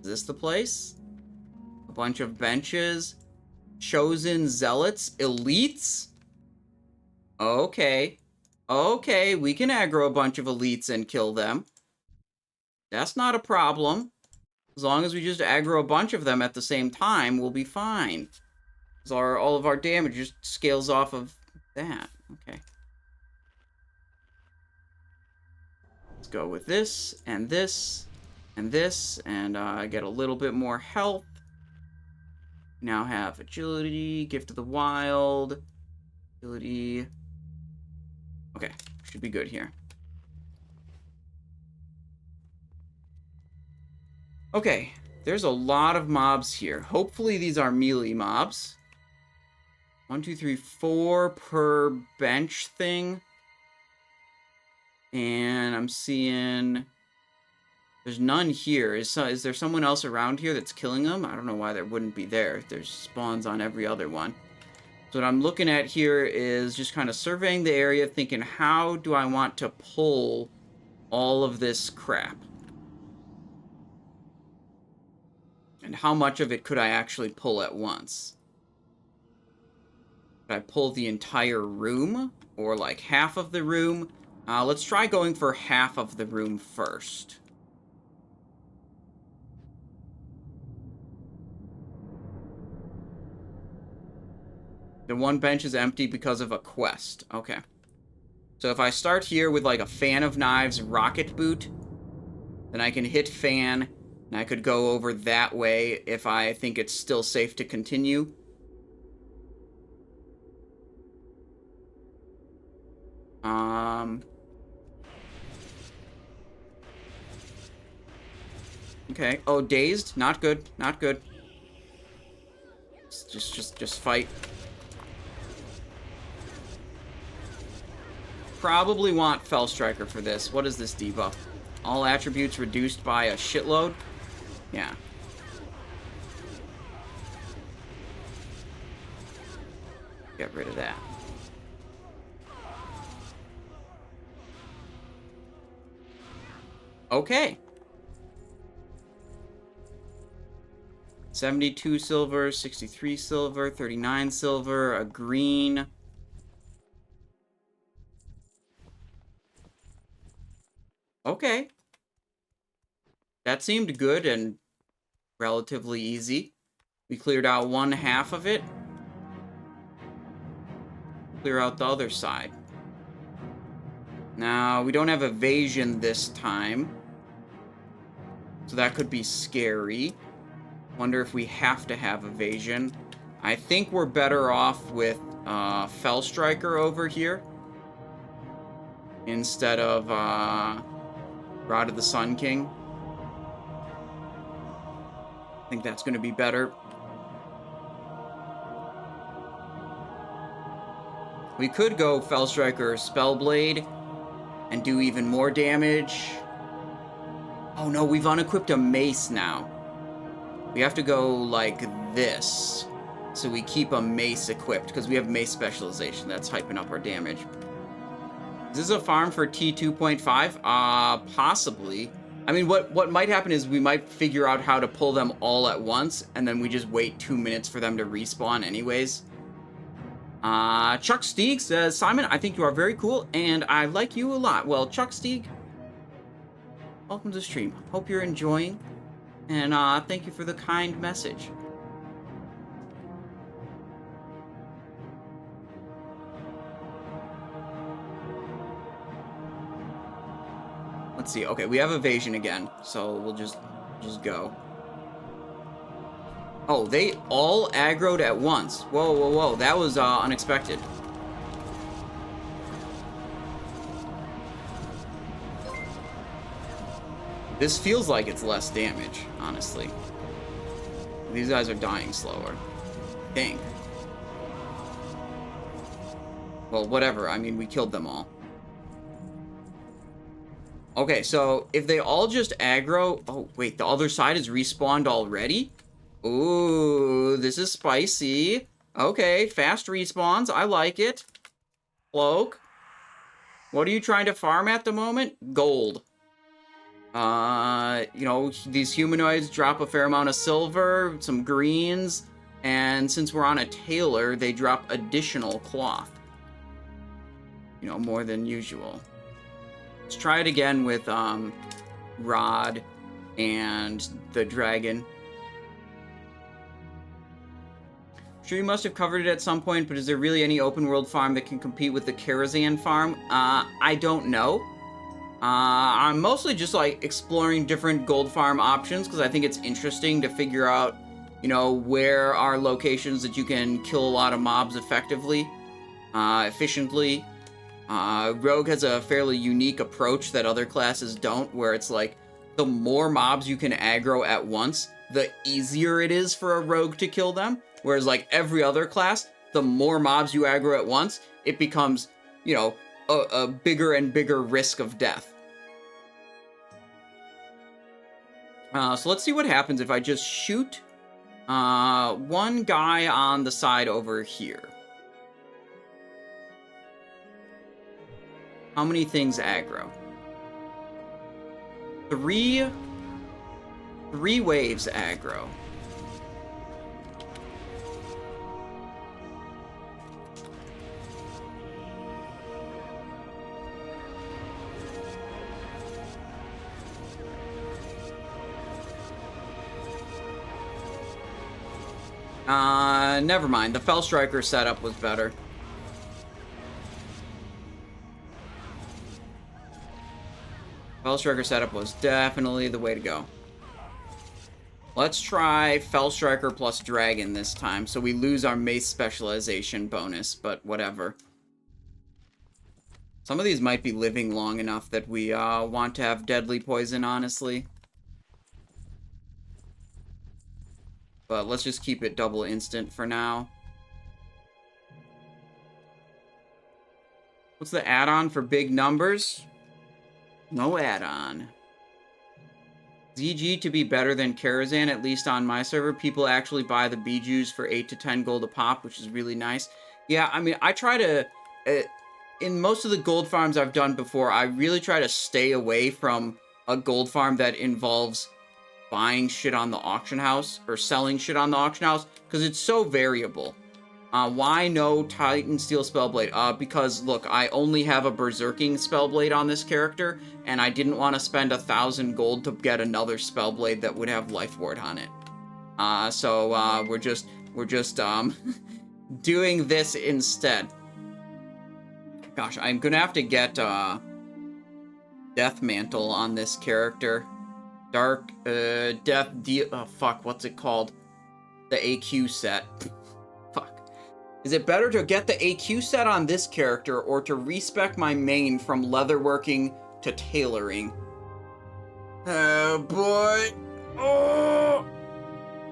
Is this the place? A bunch of benches. Chosen zealots. Elites? Okay. Okay, we can aggro a bunch of elites and kill them. That's not a problem. As long as we just aggro a bunch of them at the same time, we'll be fine. Because all of our damage just scales off of that. Okay. Let's go with this, and this, and this, and get a little bit more health. Now have agility, gift of the wild, agility. Okay, should be good here. Okay, there's a lot of mobs here. Hopefully these are melee mobs. 1, 2, 3, 4 per bench thing. And I'm seeing... There's none here. Is there someone else around here that's killing them? I don't know why there wouldn't be there. There's spawns on every other one. So what I'm looking at here is just kind of surveying the area, thinking, how do I want to pull all of this crap? And how much of it could I actually pull at once? Could I pull the entire room? Or like half of the room? Let's try going for half of the room first. The one bench is empty because of a quest. Okay. So if I start here with like a Fan of Knives rocket boot, then I can hit Fan, and I could go over that way if I think it's still safe to continue. Okay. Oh, dazed. Not good. Not good. Just fight. Probably want Felstriker for this. What is this debuff? All attributes reduced by a shitload? Yeah. Get rid of that. Okay. 72 silver, 63 silver, 39 silver, a green. Okay. That seemed good and relatively easy. We cleared out one half of it. Clear out the other side. Now, we don't have evasion this time. So that could be scary. Wonder if we have to have evasion. I think we're better off with Felstriker over here. Instead of Rod of the Sun King. I think that's going to be better. We could go Felstriker Spellblade and do even more damage. Oh no, we've unequipped a mace now. We have to go like this. So we keep a mace equipped because we have mace specialization. That's hyping up our damage. Is this a farm for T2.5? Possibly. I mean, what might happen is we might figure out how to pull them all at once, and then we just wait 2 minutes for them to respawn anyways. Chuck Steeg says, Simon, I think you are very cool, and I like you a lot. Well, Chuck Steeg, welcome to the stream. Hope you're enjoying, and thank you for the kind message. Let's see. Okay, we have evasion again, so we'll just go. Oh, they all aggroed at once. Whoa, whoa, whoa. That was unexpected. This feels like it's less damage, honestly. These guys are dying slower. I think. Well, whatever. I mean, we killed them all. Okay, so if they all just aggro... Oh, wait, the other side is respawned already? Ooh, this is spicy. Okay, fast respawns. I like it. Cloak. What are you trying to farm at the moment? Gold. You know, these humanoids drop a fair amount of silver, some greens, and since we're on a tailor, they drop additional cloth. You know, more than usual. Let's try it again with Rod and the dragon. Sure, you must have covered it at some point, but is there really any open world farm that can compete with the Karazhan farm? I don't know. I'm mostly just like exploring different gold farm options because I think it's interesting to figure out, you know, where are locations that you can kill a lot of mobs effectively, efficiently. Rogue has a fairly unique approach that other classes don't, where it's like the more mobs you can aggro at once, the easier it is for a rogue to kill them. Whereas like every other class, the more mobs you aggro at once, it becomes, you know, a bigger and bigger risk of death. So let's see what happens if I just shoot one guy on the side over here. How many things aggro? Three waves aggro. Never mind. The Felstriker setup was better. Felstriker setup was definitely the way to go. Let's try Felstriker plus Dragon this time, so we lose our mace specialization bonus, but whatever. Some of these might be living long enough that we want to have deadly poison, honestly. But let's just keep it double instant for now. What's the add-on for big numbers? No add-on. ZG to be better than Karazhan, at least on my server. People actually buy the Bijous for 8 to 10 gold a pop, which is really nice. Yeah, I mean, I try to... in most of the gold farms I've done before, I really try to stay away from a gold farm that involves buying shit on the auction house or selling shit on the auction house, because it's so variable. Why no Titansteel Spellblade? Because, look, I only have a Berserking Spellblade on this character, and I didn't want to spend 1,000 gold to get another Spellblade that would have Life Ward on it. So we're just doing this instead. Gosh, I'm gonna have to get Death Mantle on this character. Dark Death Deal. Oh fuck, what's it called? The AQ set. Fuck. Is it better to get the AQ set on this character or to respec my main from leatherworking to tailoring? Oh boy. Oh,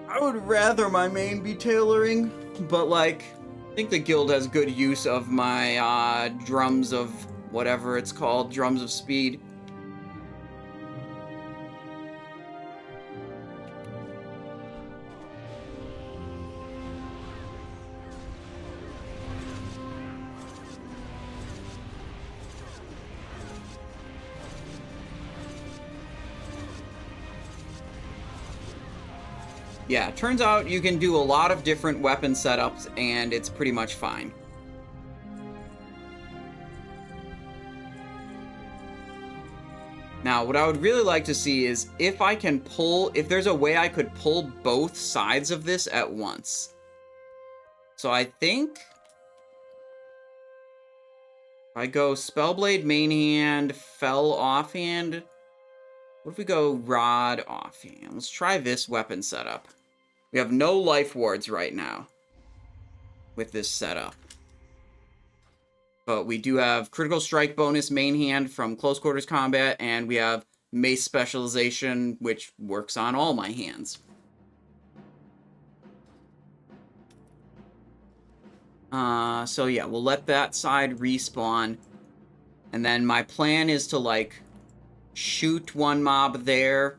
I would rather my main be tailoring, but like, I think the guild has good use of my drums of whatever it's called, drums of speed. Yeah, turns out you can do a lot of different weapon setups, and it's pretty much fine. Now, what I would really like to see is if there's a way I could pull both sides of this at once. So I think if I go Spellblade main hand, Fel offhand, what if we go Rod offhand? Let's try this weapon setup. We have no life wards right now with this setup. But we do have critical strike bonus main hand from close quarters combat, and we have mace specialization, which works on all my hands. So yeah, we'll let that side respawn. And then my plan is to, like, shoot one mob there,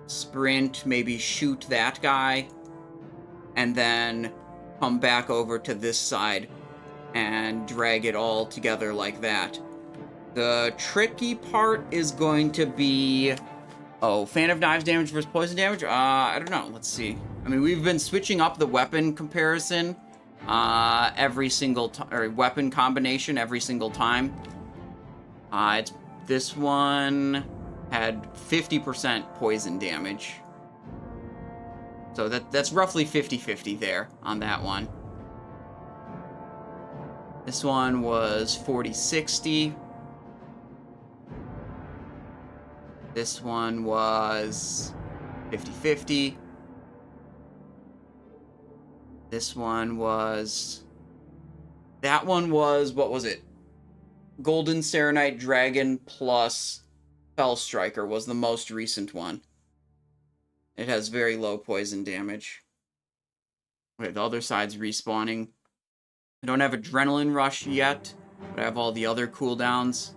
sprint, maybe shoot that guy, and then come back over to this side and drag it all together like that. The tricky part is going to be Oh, Fan of Knives damage versus poison damage? I don't know. Let's see. I mean, we've been switching up the weapon comparison every single time, or weapon combination every single time. This one had 50% poison damage. So that's roughly 50-50 there on that one. This one was 40-60. This one was 50-50. This one was... That one was, what was it? Golden Serenite Dragon plus Felstriker was the most recent one. It has very low poison damage. Okay, the other side's respawning. I don't have Adrenaline Rush yet, but I have all the other cooldowns.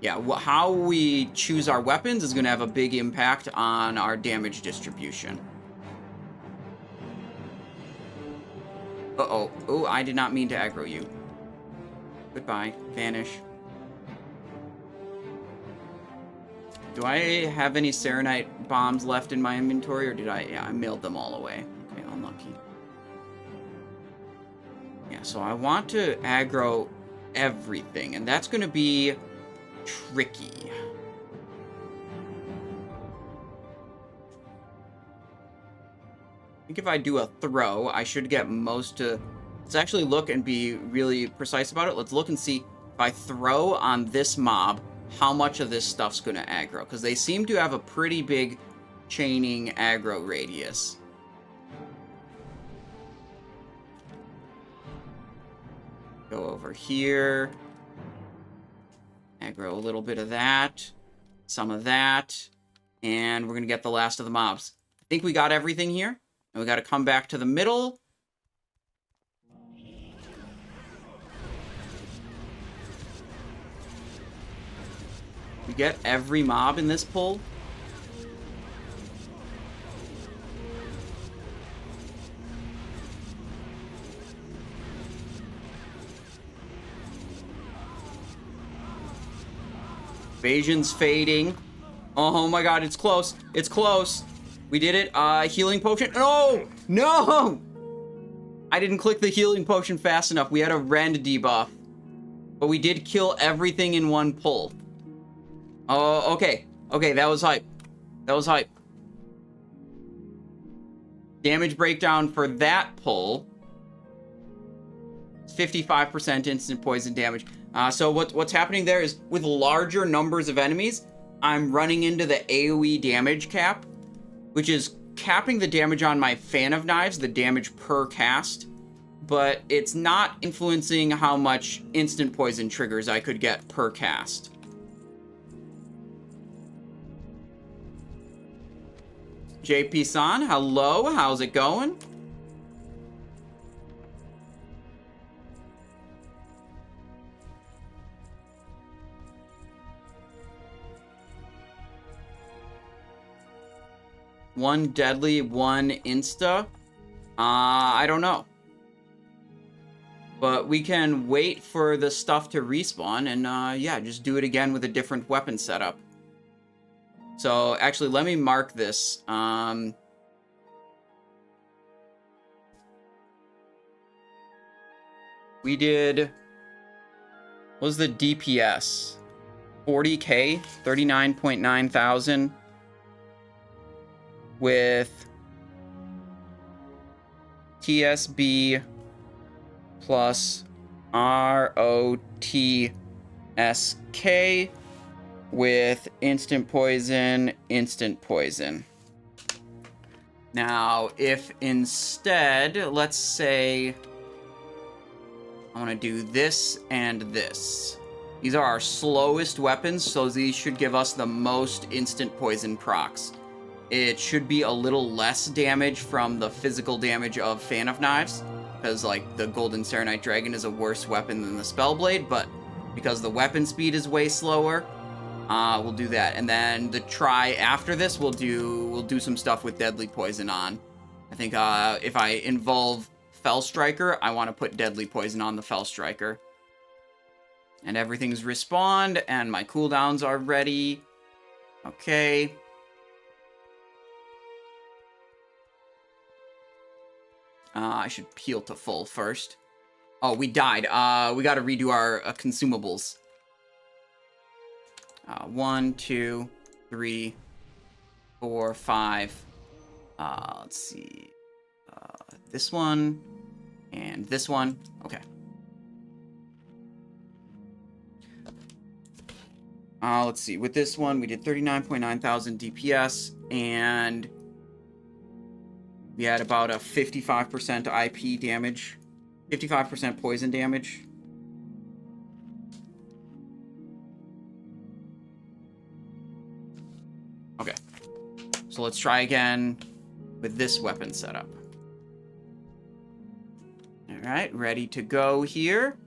Yeah, how we choose our weapons is going to have a big impact on our damage distribution. Uh-oh. Oh, I did not mean to aggro you. Goodbye. Vanish. Do I have any Serenite bombs left in my inventory, or did I... Yeah, I mailed them all away. Okay, unlucky. Yeah, so I want to aggro everything, and that's going to be tricky. I think if I do a throw, I should get most to... Let's actually look and be really precise about it. Let's look and see if I throw on this mob, how much of this stuff's going to aggro. Because they seem to have a pretty big chaining aggro radius. Go over here. Aggro a little bit of that. Some of that. And we're going to get the last of the mobs. I think we got everything here. And we got to come back to the middle. We get every mob in this pull. Evasion's fading. Oh my god, it's close. It's close. We did it. Healing potion. No! No! I didn't click the healing potion fast enough. We had a rend debuff. But we did kill everything in one pull. Oh, okay. Okay, that was hype. That was hype. Damage breakdown for that pull. 55% instant poison damage. So what's happening there is with larger numbers of enemies, I'm running into the AOE damage cap, which is capping the damage on my Fan of Knives, the damage per cast, but it's not influencing how much instant poison triggers I could get per cast. JP-san, hello, how's it going? One deadly, one insta? I don't know. But we can wait for the stuff to respawn and, yeah, just do it again with a different weapon setup. So, actually, let me mark this. We did... What was the DPS? 40k? 39.9 thousand. With TSB plus ROTSK with instant poison. Now, if instead, let's say I want to do this and this. These are our slowest weapons, so these should give us the most instant poison procs. It should be a little less damage from the physical damage of Fan of Knives, because, like, the Golden Serenite Dragon is a worse weapon than the Spellblade, but because the weapon speed is way slower, we'll do that. And then the try after this, we'll do some stuff with Deadly Poison on. I think if I involve Felstriker, I want to put Deadly Poison on the Felstriker. And everything's respawned, and my cooldowns are ready. Okay. I should heal to full first. Oh, we died. We gotta redo our consumables. 1, 2, 3, 4, 5. Let's see. This one. And this one. Okay. Let's see. With this one, we did 39.9 thousand DPS, and we had about a 55% IP damage. 55% poison damage. Okay. So let's try again with this weapon setup. Alright, ready to go here.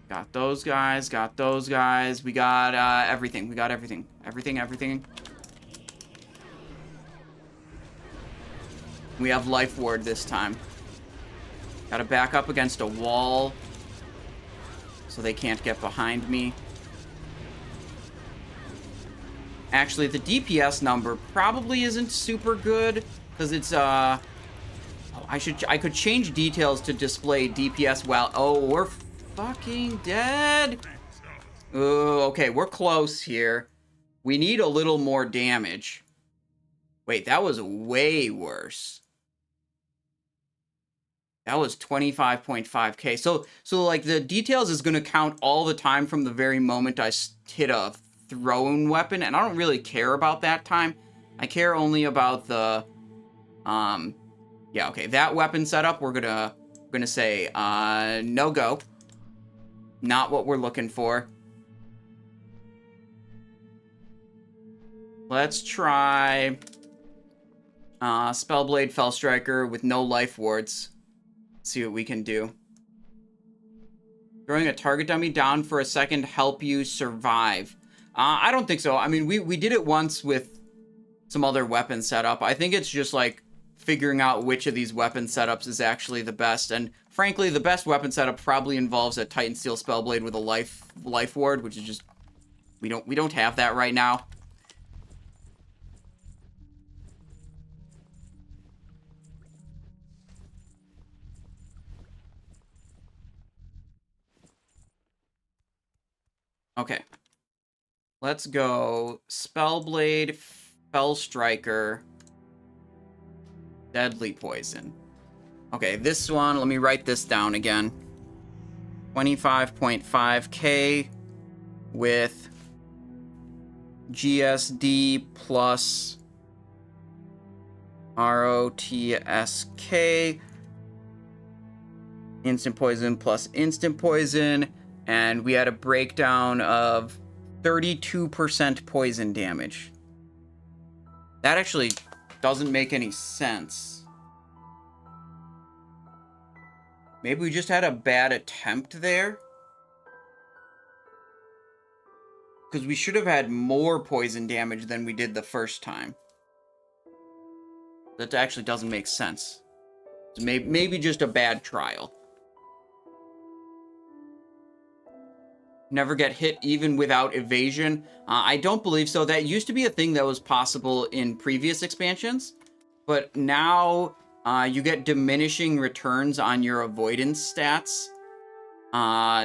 Got those guys, got those guys. We got everything, we got everything. Everything. We have Life Ward this time. Gotta back up against a wall so they can't get behind me. Actually, the DPS number probably isn't super good because it's oh, I could change details to display DPS while we're fucking dead. Oh, okay, we're close here. We need a little more damage. Wait, that was way worse. That was 25.5k. So like the details is going to count all the time from the very moment I hit a thrown weapon, and I don't really care about that time. I care only about the yeah, okay, that weapon setup we're gonna say no go. Not what we're looking for. Let's try Spellblade Felstriker with no life wards. See what we can do. Throwing a target dummy down for a second help you survive. I don't think so. I mean, we did it once with some other weapon setup. I think it's just like figuring out which of these weapon setups is actually the best. And frankly, the best weapon setup probably involves a Titansteel Spellblade with a life ward, which is just we don't have that right now. Okay. Let's go Spellblade, Felstriker, Deadly Poison. Okay, this one, let me write this down again. 25.5k with GSD plus ROTSK, instant poison plus instant poison, and we had a breakdown of 32% poison damage. That actually doesn't make any sense. Maybe we just had a bad attempt there? Because we should have had more poison damage than we did the first time. That actually doesn't make sense. So maybe just a bad trial. Never get hit even without evasion. I don't believe so. That used to be a thing that was possible in previous expansions. But now you get diminishing returns on your avoidance stats.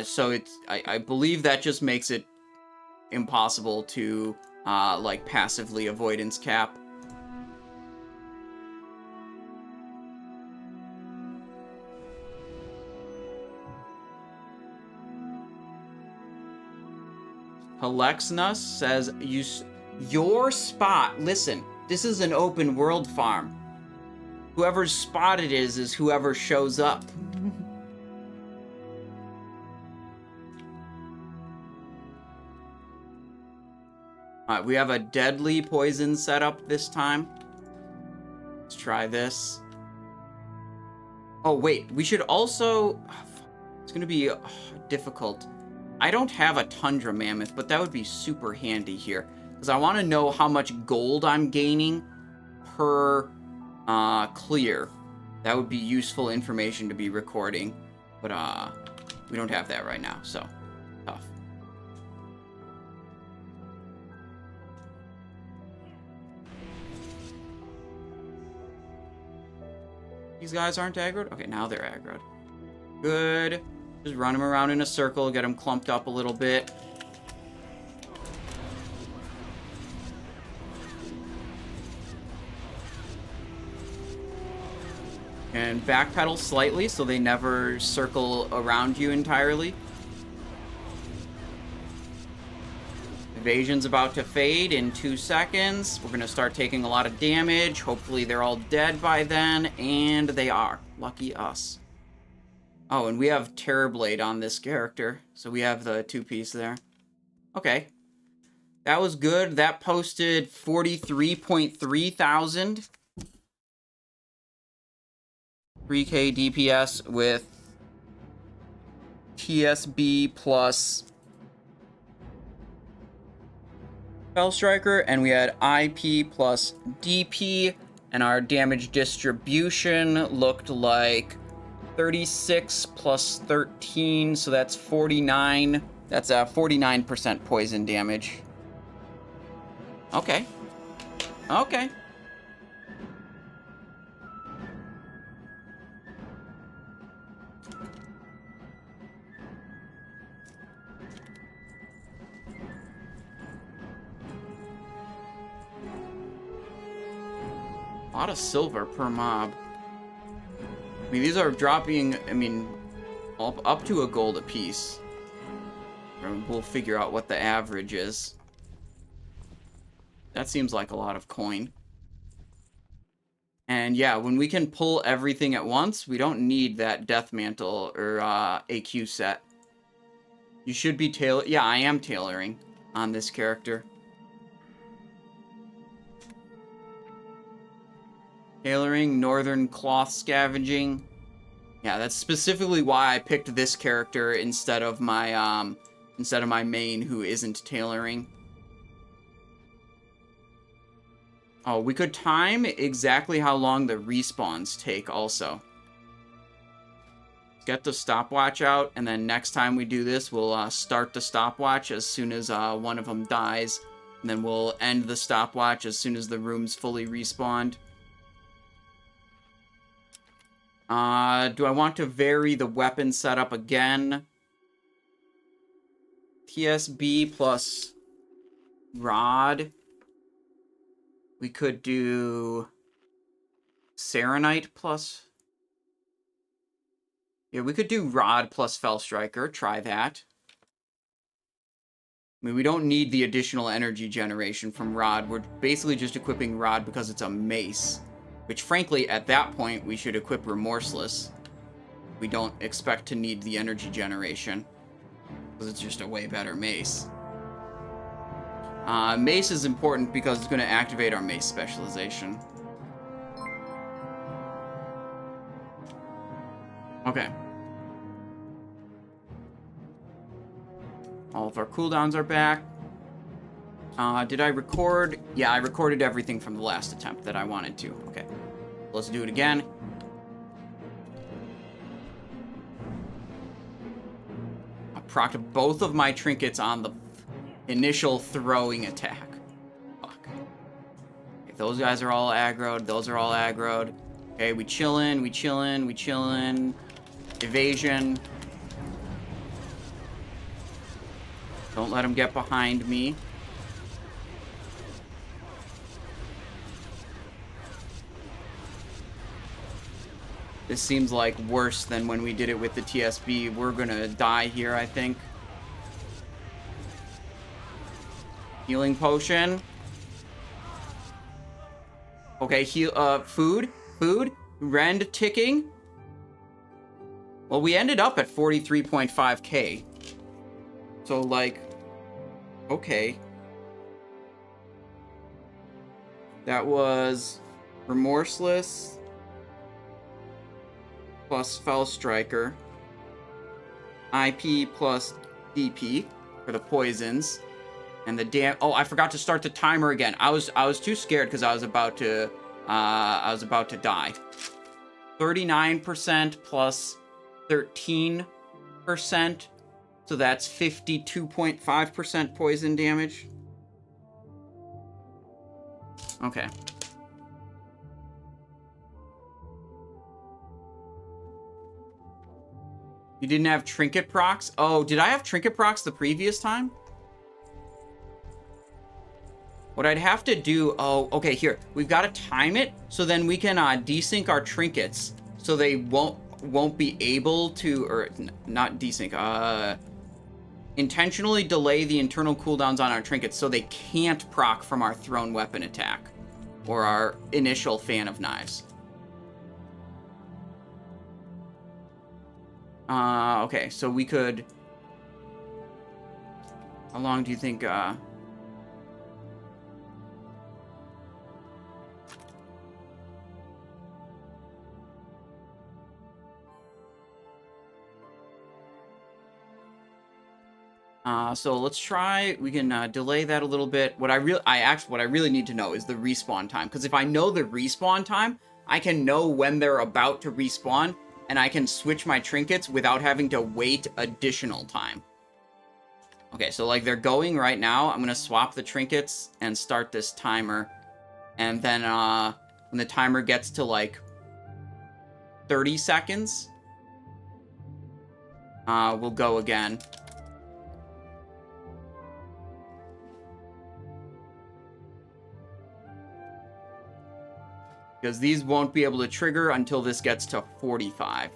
So I believe that just makes it impossible to like passively avoidance cap. Alexna says, your spot. Listen, this is an open world farm. Whoever's spot it is whoever shows up. Alright, we have a deadly poison setup this time. Let's try this. Oh, wait, we should also... It's gonna be difficult. I don't have a Tundra Mammoth, but that would be super handy here. because I want to know how much gold I'm gaining per clear. That would be useful information to be recording, but we don't have that right now, so tough. These guys aren't aggroed? Okay, now they're aggroed. Good. Just run them around in a circle, get them clumped up a little bit. And backpedal slightly so they never circle around you entirely. Evasion's about to fade in 2 seconds. We're going to start taking a lot of damage. Hopefully they're all dead by then, and they are. Lucky us. Oh, and we have Terrorblade on this character, so we have the 2-piece there. Okay. That was good. That posted 43.3 thousand. 3k DPS with TSB plus Felstriker, and we had IP plus DP, and our damage distribution looked like 36 plus 13, so that's 49. That's 49% poison damage. Okay. Okay. A lot of silver per mob. I mean, these are dropping, I mean, up to a gold a piece. We'll figure out what the average is. That seems like a lot of coin. And yeah, when we can pull everything at once, we don't need that Death Mantle or AQ set. You should be yeah, I am tailoring on this character. Tailoring, Northern Cloth Scavenging. Yeah, that's specifically why I picked this character instead of my main who isn't tailoring. Oh, we could time exactly how long the respawns take also. Get the stopwatch out, and then next time we do this, we'll start the stopwatch as soon as one of them dies. And then we'll end the stopwatch as soon as the room's fully respawned. Do I want to vary the weapon setup again? TSB plus Rod. We could do Serenite plus... Yeah, we could do Rod plus Felstriker. Try that. I mean, we don't need the additional energy generation from Rod. We're basically just equipping Rod because it's a mace. Which, frankly, at that point, we should equip Remorseless. We don't expect to need the energy generation. Because it's just a way better mace. Mace is important because it's going to activate our mace specialization. Okay. All of our cooldowns are back. Did I record? Yeah, I recorded everything from the last attempt that I wanted to. Okay. Let's do it again. I procced both of my trinkets on the initial throwing attack. Fuck. If those guys are all aggroed, those are all aggroed. Okay, we chillin', we chillin', we chillin'. Evasion. Don't let them get behind me. This seems like worse than when we did it with the TSB. We're gonna die here, I think. Healing potion. Okay, food. Rend ticking. Well, we ended up at 43.5k. So, like, okay. That was Remorseless plus Felstriker. IP plus DP for the poisons. And the oh, I forgot to start the timer again. I was too scared because I was about to die. 39% plus 13%. So that's 52.5% poison damage. Okay. You didn't have trinket procs? Oh, did I have trinket procs the previous time? What I'd have to do... Oh, okay, here. We've got to time it, so then we can desync our trinkets, so they won't be able to... Or, not desync. Intentionally delay the internal cooldowns on our trinkets, so they can't proc from our thrown weapon attack, or our initial fan of knives. Okay, so we could... How long do you think, so let's try, we can, delay that a little bit. What I really need to know is the respawn time, because if I know the respawn time, I can know when they're about to respawn, and I can switch my trinkets without having to wait additional time. Okay, so like they're going right now. I'm gonna swap the trinkets and start this timer. And then when the timer gets to like 30 seconds, we'll go again. Because these won't be able to trigger until this gets to 45.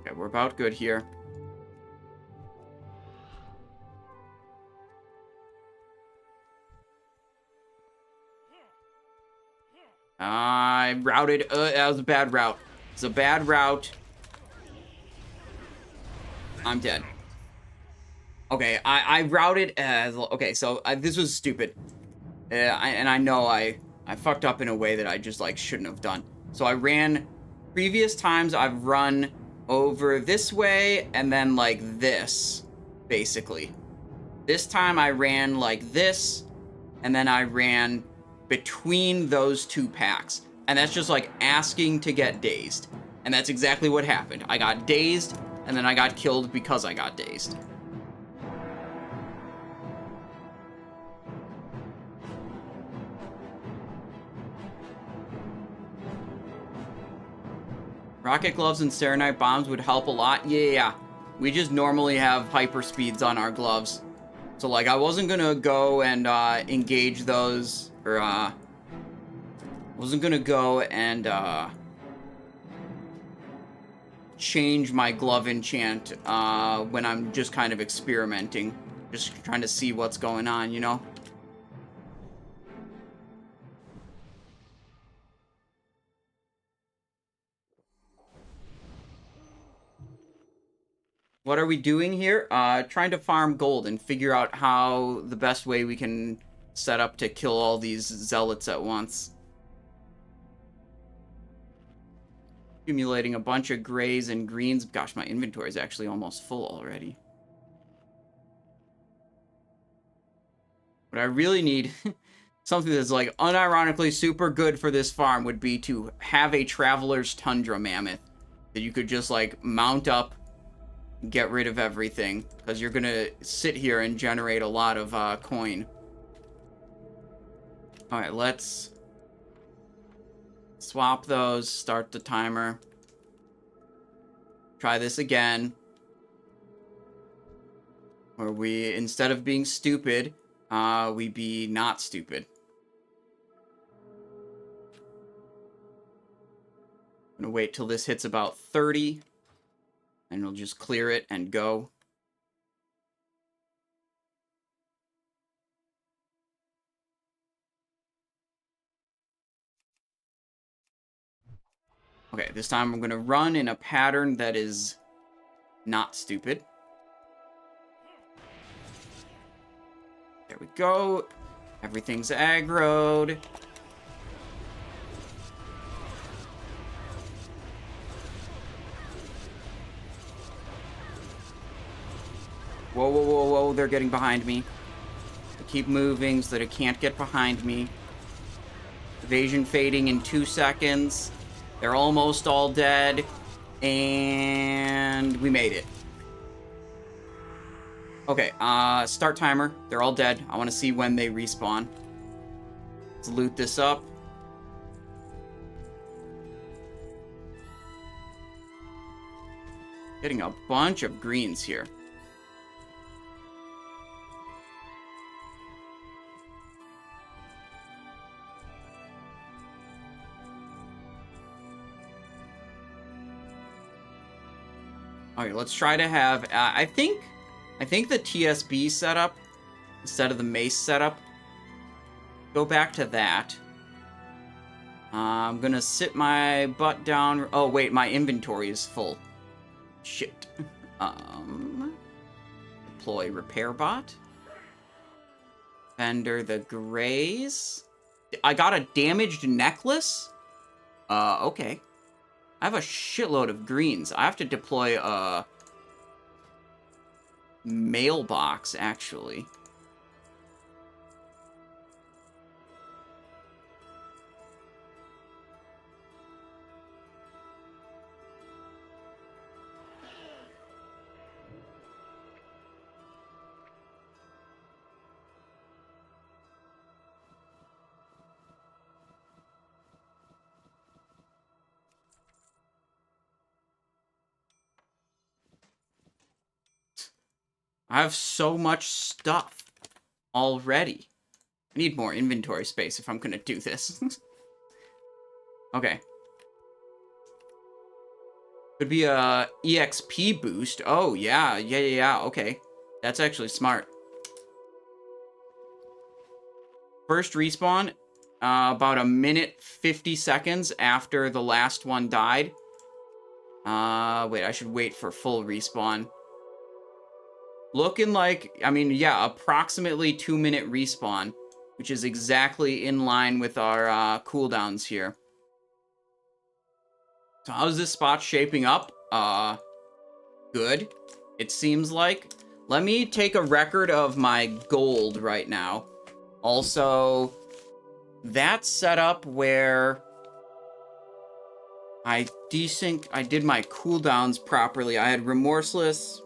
Okay, we're about good here. I routed. That was a bad route. It's a bad route. I'm dead. Okay, I routed as... Okay, so this was stupid. And I know I fucked up in a way that I just, like, shouldn't have done. So I ran... Previous times I've run over this way and then, like, this, basically. This time I ran like this, and then I ran between those two packs. And that's just, like, asking to get dazed. And that's exactly what happened. I got dazed, and then I got killed because I got dazed. Rocket gloves and Serenite bombs would help a lot. Yeah. We just normally have hyper speeds on our gloves. So, like, I wasn't gonna go and engage those, or wasn't gonna go and change my glove enchant when I'm just kind of experimenting. Just trying to see what's going on, you know? What are we doing here? Trying to farm gold and figure out how the best way we can set up to kill all these zealots at once. Accumulating a bunch of grays and greens. Gosh, my inventory is actually almost full already. What I really need, something that's like unironically super good for this farm, would be to have a Traveler's Tundra Mammoth that you could just like mount up, get rid of everything, because you're gonna sit here and generate a lot of coin. Alright, let's swap those, start the timer. Try this again. Where we, instead of being stupid, we be not stupid. I'm gonna wait till this hits about 30. And we'll just clear it and go. Okay, this time I'm going to run in a pattern that is not stupid. There we go. Everything's aggroed. Whoa, whoa, whoa, whoa. They're getting behind me. I keep moving so that it can't get behind me. Evasion fading in 2 seconds. They're almost all dead. And we made it. Okay, start timer. They're all dead. I want to see when they respawn. Let's loot this up. Getting a bunch of greens here. Okay, let's try to have, I think the TSB setup, instead of the mace setup, go back to that. I'm gonna sit my butt down. Oh, wait, my inventory is full. Shit. Deploy repair bot. Vendor the grays. I got a damaged necklace? Okay. I have a shitload of greens. I have to deploy a mailbox, actually. I have so much stuff already. I need more inventory space if I'm gonna do this. Okay. Could be a EXP boost. Oh, yeah. Okay. That's actually smart. First respawn, about a minute 50 seconds after the last one died. Wait, I should wait for full respawn. Looking like, I mean, yeah, approximately 2-minute respawn, which is exactly in line with our cooldowns here. So how's this spot shaping up? Good, it seems like. Let me take a record of my gold right now. Also, that setup where I did my cooldowns properly. I had Remorseless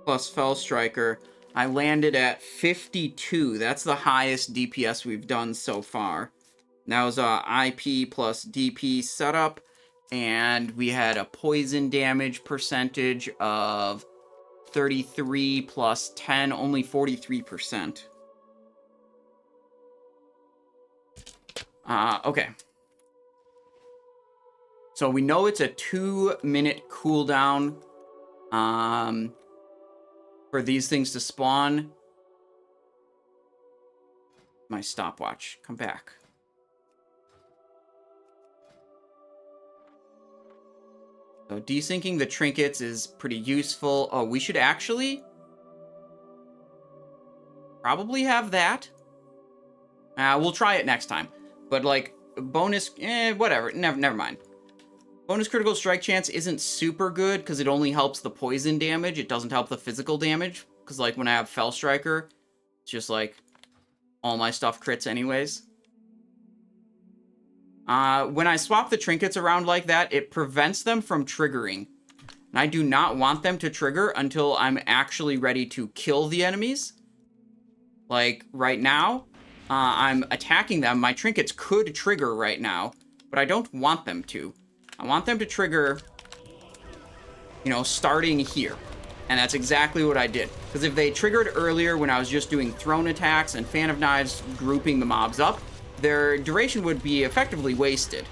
plus Felstriker. I landed at 52. That's the highest DPS we've done so far. That was a IP plus DP setup, and we had a poison damage percentage of 33 plus 10, only 43%. Okay. So we know it's a 2-minute cooldown for these things to spawn. My stopwatch, come back. So desyncing the trinkets is pretty useful. Oh, we should actually probably have that. We'll try it next time. But like bonus, whatever. Never mind. Bonus critical strike chance isn't super good because it only helps the poison damage. It doesn't help the physical damage. Because like when I have Felstriker, it's just like all my stuff crits anyways. When I swap the trinkets around like that, it prevents them from triggering. And I do not want them to trigger until I'm actually ready to kill the enemies. Like right now, I'm attacking them. My trinkets could trigger right now, but I don't want them to. I want them to trigger, you know, starting here. And that's exactly what I did. Because if they triggered earlier when I was just doing thrown attacks and Fan of Knives grouping the mobs up, their duration would be effectively wasted.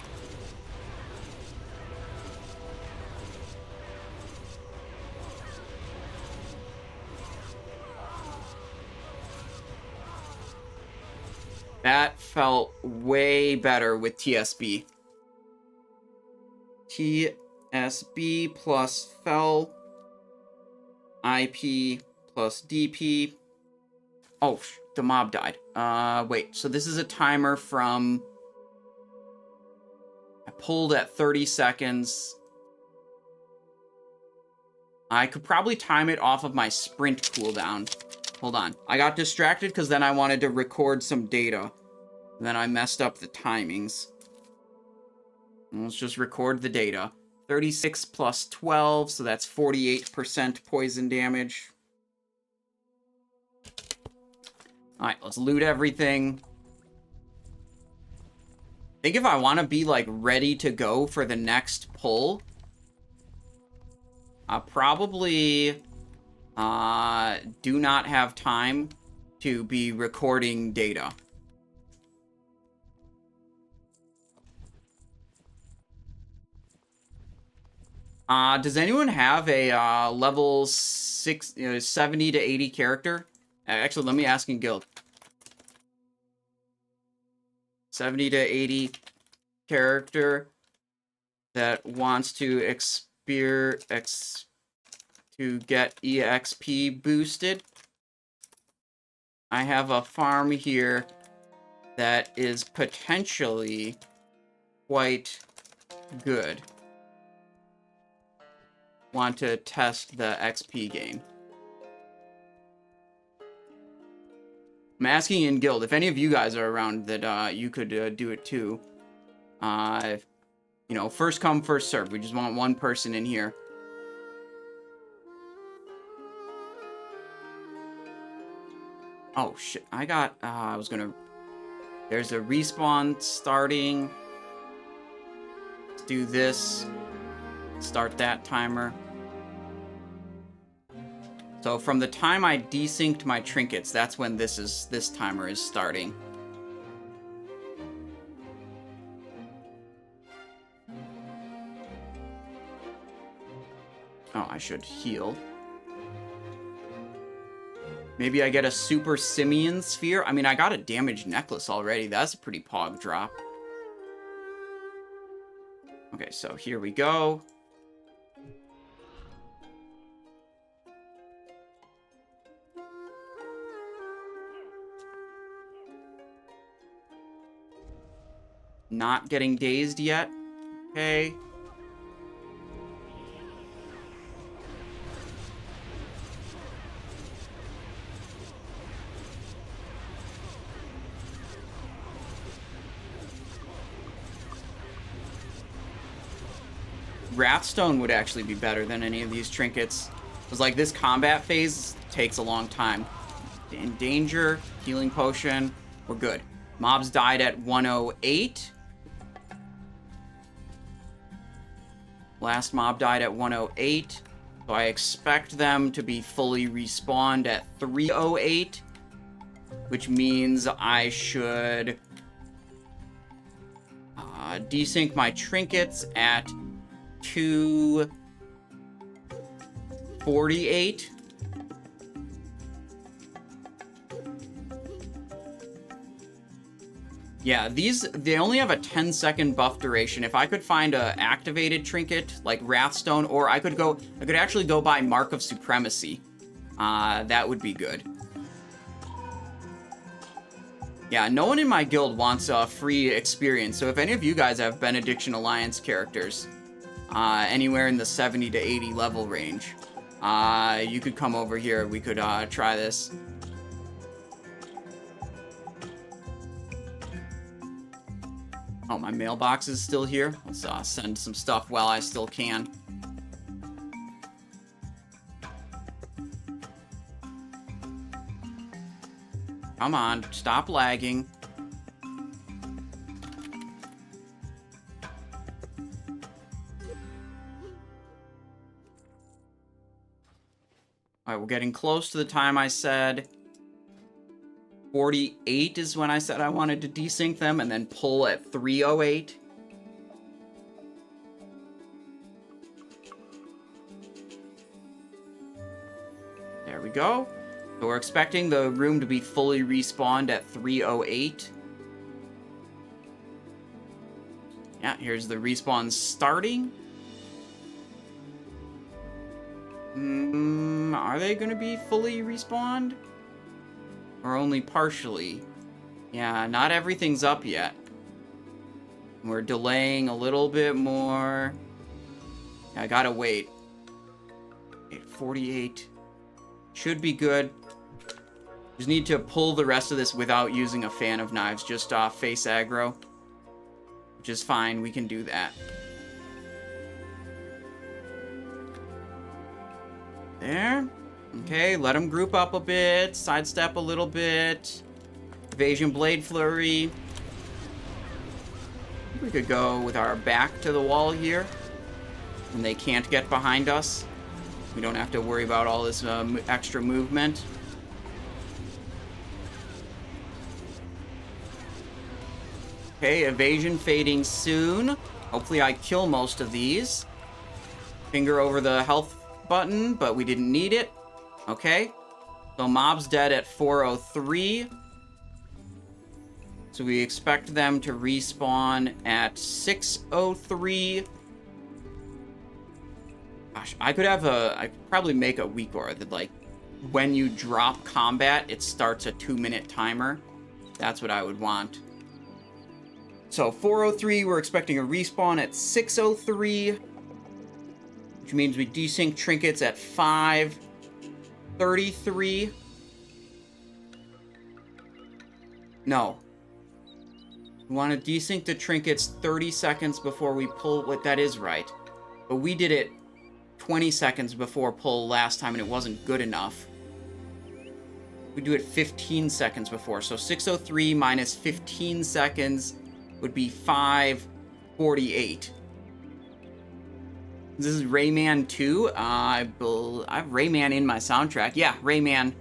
That felt way better with TSB. TSB plus Fel, IP plus DP. Oh, the mob died. Wait, so this is a timer from... I pulled at 30 seconds. I could probably time it off of my sprint cooldown. Hold on. I got distracted because then I wanted to record some data. Then I messed up the timings. Let's just record the data. 36 plus 12, so that's 48% poison damage. Alright, let's loot everything. I think if I want to be, like, ready to go for the next pull, I probably do not have time to be recording data. Does anyone have a level 70 to 80 character? Actually, let me ask in guild. 70 to 80 character that wants to to get EXP boosted. I have a farm here that is potentially quite good. Want to test the XP gain. I'm asking in guild if any of you guys are around that you could do it too. You know, first come, first serve. We just want one person in here. Oh shit! I was gonna. There's a respawn starting. Let's do this. Start that timer. So from the time I desynced my trinkets, that's when this timer is starting. Oh, I should heal. Maybe I get a Super Simian Sphere. I mean, I got a damaged necklace already. That's a pretty pog drop. Okay, so here we go. Not getting dazed yet. Okay. Wrathstone would actually be better than any of these trinkets. Because, like, this combat phase takes a long time. In danger, healing potion, we're good. Mobs died at 108. Last mob died at 108. So I expect them to be fully respawned at 308. Which means I should desync my trinkets at 248. Yeah, they only have a 10-second buff duration. If I could find a activated trinket like Wrathstone, or I could actually go by Mark of Supremacy. That would be good. Yeah, no one in my guild wants a free experience, so if any of you guys have Benediction Alliance characters, anywhere in the 70 to 80 level range, you could come over here. We could try this. Oh, my mailbox is still here. Let's send some stuff while I still can. Come on, stop lagging. Alright, we're getting close to the time I said. 48 is when I said I wanted to desync them, and then pull at 308. There we go. So we're expecting the room to be fully respawned at 308. Yeah, here's the respawn starting. Are they going to be fully respawned? Or only partially? Yeah, not everything's up yet. We're delaying a little bit more. Yeah, I gotta wait. 848. Should be good. Just need to pull the rest of this without using a fan of knives, just face aggro. Which is fine, we can do that. There. Okay, let them group up a bit, sidestep a little bit. Evasion Blade Flurry. We could go with our back to the wall here. And they can't get behind us. We don't have to worry about all this extra movement. Okay, evasion fading soon. Hopefully I kill most of these. Finger over the health button, but we didn't need it. Okay. So mob's dead at 403. So we expect them to respawn at 603. Gosh, I could probably make a weak aura that, like, when you drop combat, it starts a 2-minute timer. That's what I would want. So 403, we're expecting a respawn at 603, which means we desync trinkets at 533. No. We want to desync the trinkets 30 seconds before we pull. What that is right. But we did it 20 seconds before pull last time and it wasn't good enough. We do it 15 seconds before. So 603 minus 15 seconds would be 548. This is Rayman 2. I have Rayman in my soundtrack. Yeah, Rayman.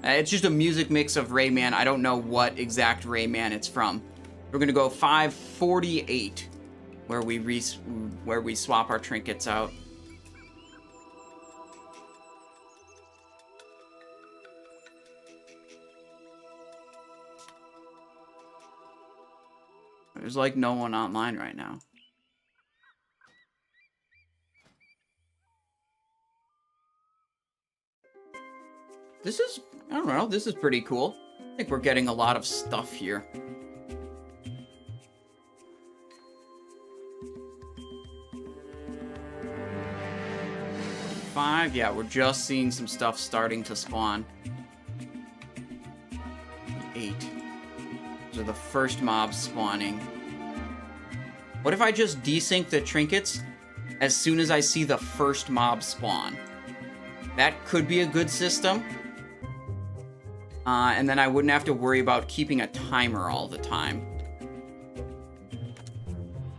It's just a music mix of Rayman. I don't know what exact Rayman it's from. We're gonna go 548, where we swap our trinkets out. There's like no one online right now. This is, I don't know, this is pretty cool. I think we're getting a lot of stuff here. Five, yeah, we're just seeing some stuff starting to spawn. 8. Those are the first mobs spawning. What if I just desync the trinkets as soon as I see the first mob spawn? That could be a good system. And then I wouldn't have to worry about keeping a timer all the time.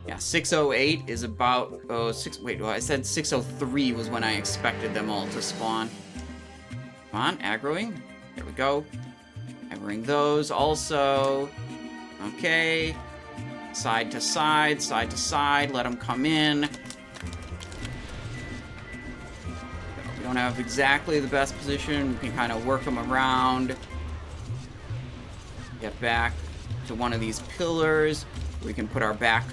Yeah, 608 is about... I said 603 was when I expected them all to spawn. Come on, aggroing. There we go. Aggroing those also. Okay. Side to side, side to side. Let them come in. We don't have exactly the best position. We can kind of work them around. Get back to one of these pillars. We can put our back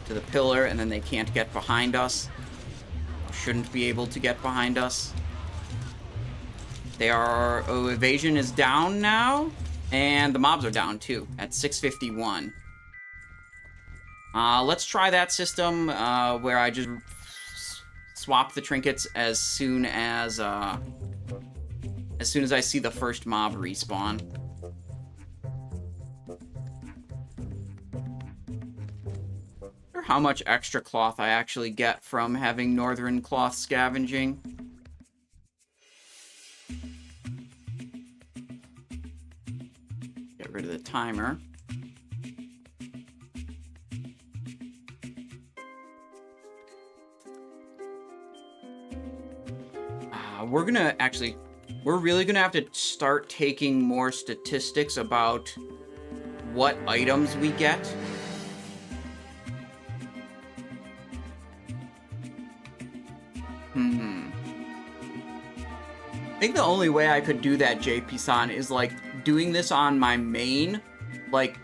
to the pillar, and then they can't get behind us. Shouldn't be able to get behind us. They are... Oh, evasion is down now. And the mobs are down, too, at 651. Let's try that system, where I just swap the trinkets as soon as I see the first mob respawn. How much extra cloth I actually get from having northern cloth scavenging. Get rid of the timer. We're really gonna have to start taking more statistics about what items we get. I think the only way I could do that, JP-san, is like doing this on my main like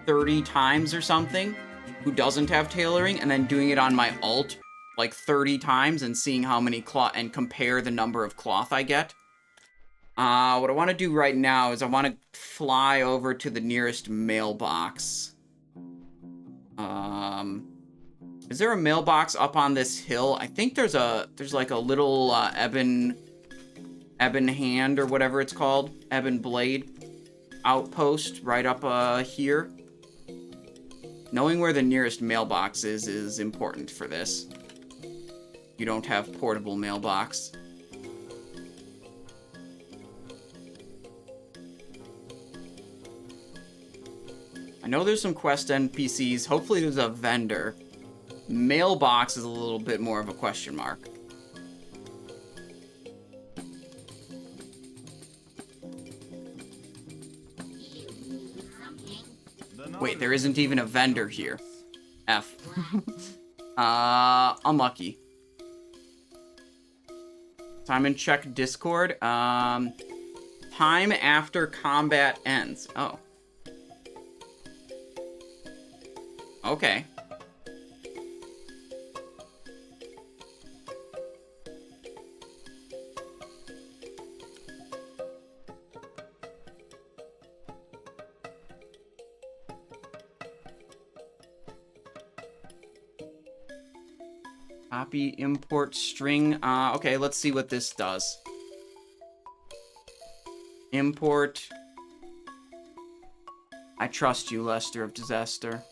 30 times or something, who doesn't have tailoring, and then doing it on my alt like 30 times and seeing how many cloth, and compare the number of cloth I get. What I want to do right now is I want to fly over to the nearest mailbox. Is there a mailbox up on this hill? I think there's like a little ebon Ebon Hand or whatever it's called. Ebon Blade outpost right up here. Knowing where the nearest mailbox is important for this. You don't have portable mailbox. I know there's some quest NPCs. Hopefully there's a vendor. Mailbox is a little bit more of a question mark. Wait, there isn't even a vendor here. F. Unlucky. Time and check Discord. Time after combat ends. Oh. Okay. Copy import string. Okay, let's see what this does. Import. I trust you, Lester of Disaster.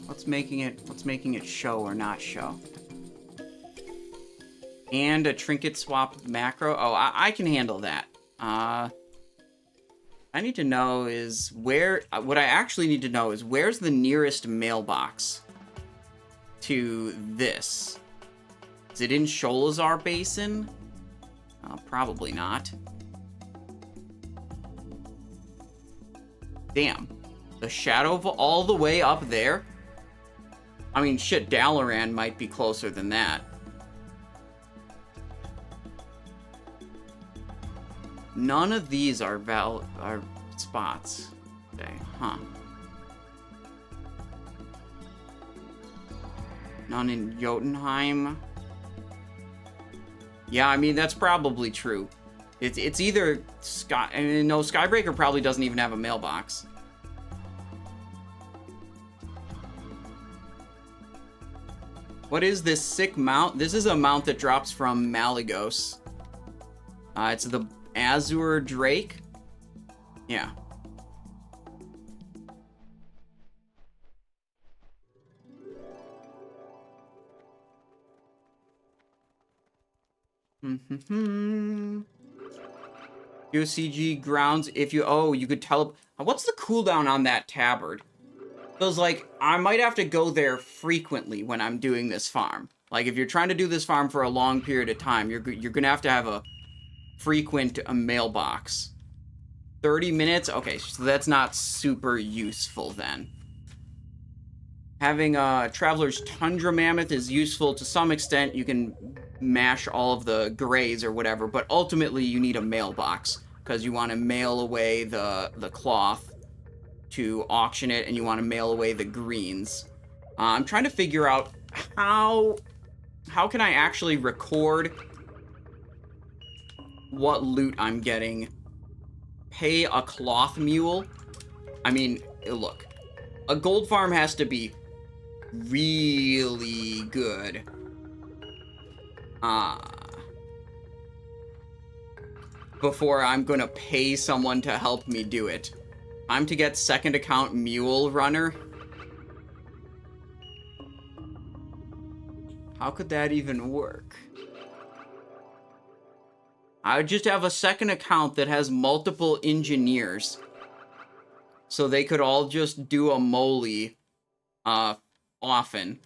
What's making it show or not show? And a trinket swap macro. Oh, I can handle that. I need to know is where. What I actually need to know is where's the nearest mailbox to this. Is it in Sholazar Basin? Probably not. Damn. The Shadow of all the way up there? I mean, shit, Dalaran might be closer than that. None of these are spots. Okay, huh. None in Jotunheim. Yeah, I mean, that's probably true. It's either Sky... I mean, no, Skybreaker probably doesn't even have a mailbox. What is this sick mount? This is a mount that drops from Malygos. It's the Azure Drake. Yeah. UCG grounds. If you you could tell. What's the cooldown on that tabard? Feels like I might have to go there frequently when I'm doing this farm. Like if you're trying to do this farm for a long period of time, you're gonna have to have a frequent mailbox. 30 minutes? Okay, so that's not super useful then. Having a Traveler's Tundra Mammoth is useful to some extent. You can mash all of the grays or whatever, but ultimately you need a mailbox because you want to mail away the cloth to auction it, and you want to mail away the greens. I'm trying to figure out how can I actually record what loot I'm getting. Pay a cloth mule. I mean, look, a gold farm has to be really good. Before I'm gonna pay someone to help me do it. I'm to get second account mule runner. How could that even work? I would just have a second account that has multiple engineers. So they could all just do a moly often.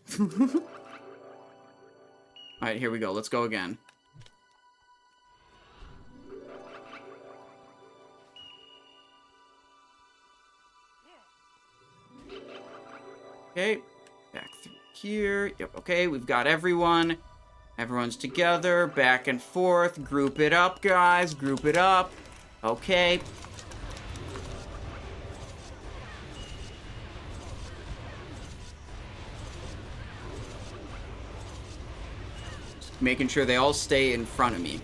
Alright, here we go. Let's go again. Okay, back through here. Yep, okay, we've got everyone. Everyone's together, back and forth. Group it up, guys. Group it up. Okay. Just making sure they all stay in front of me.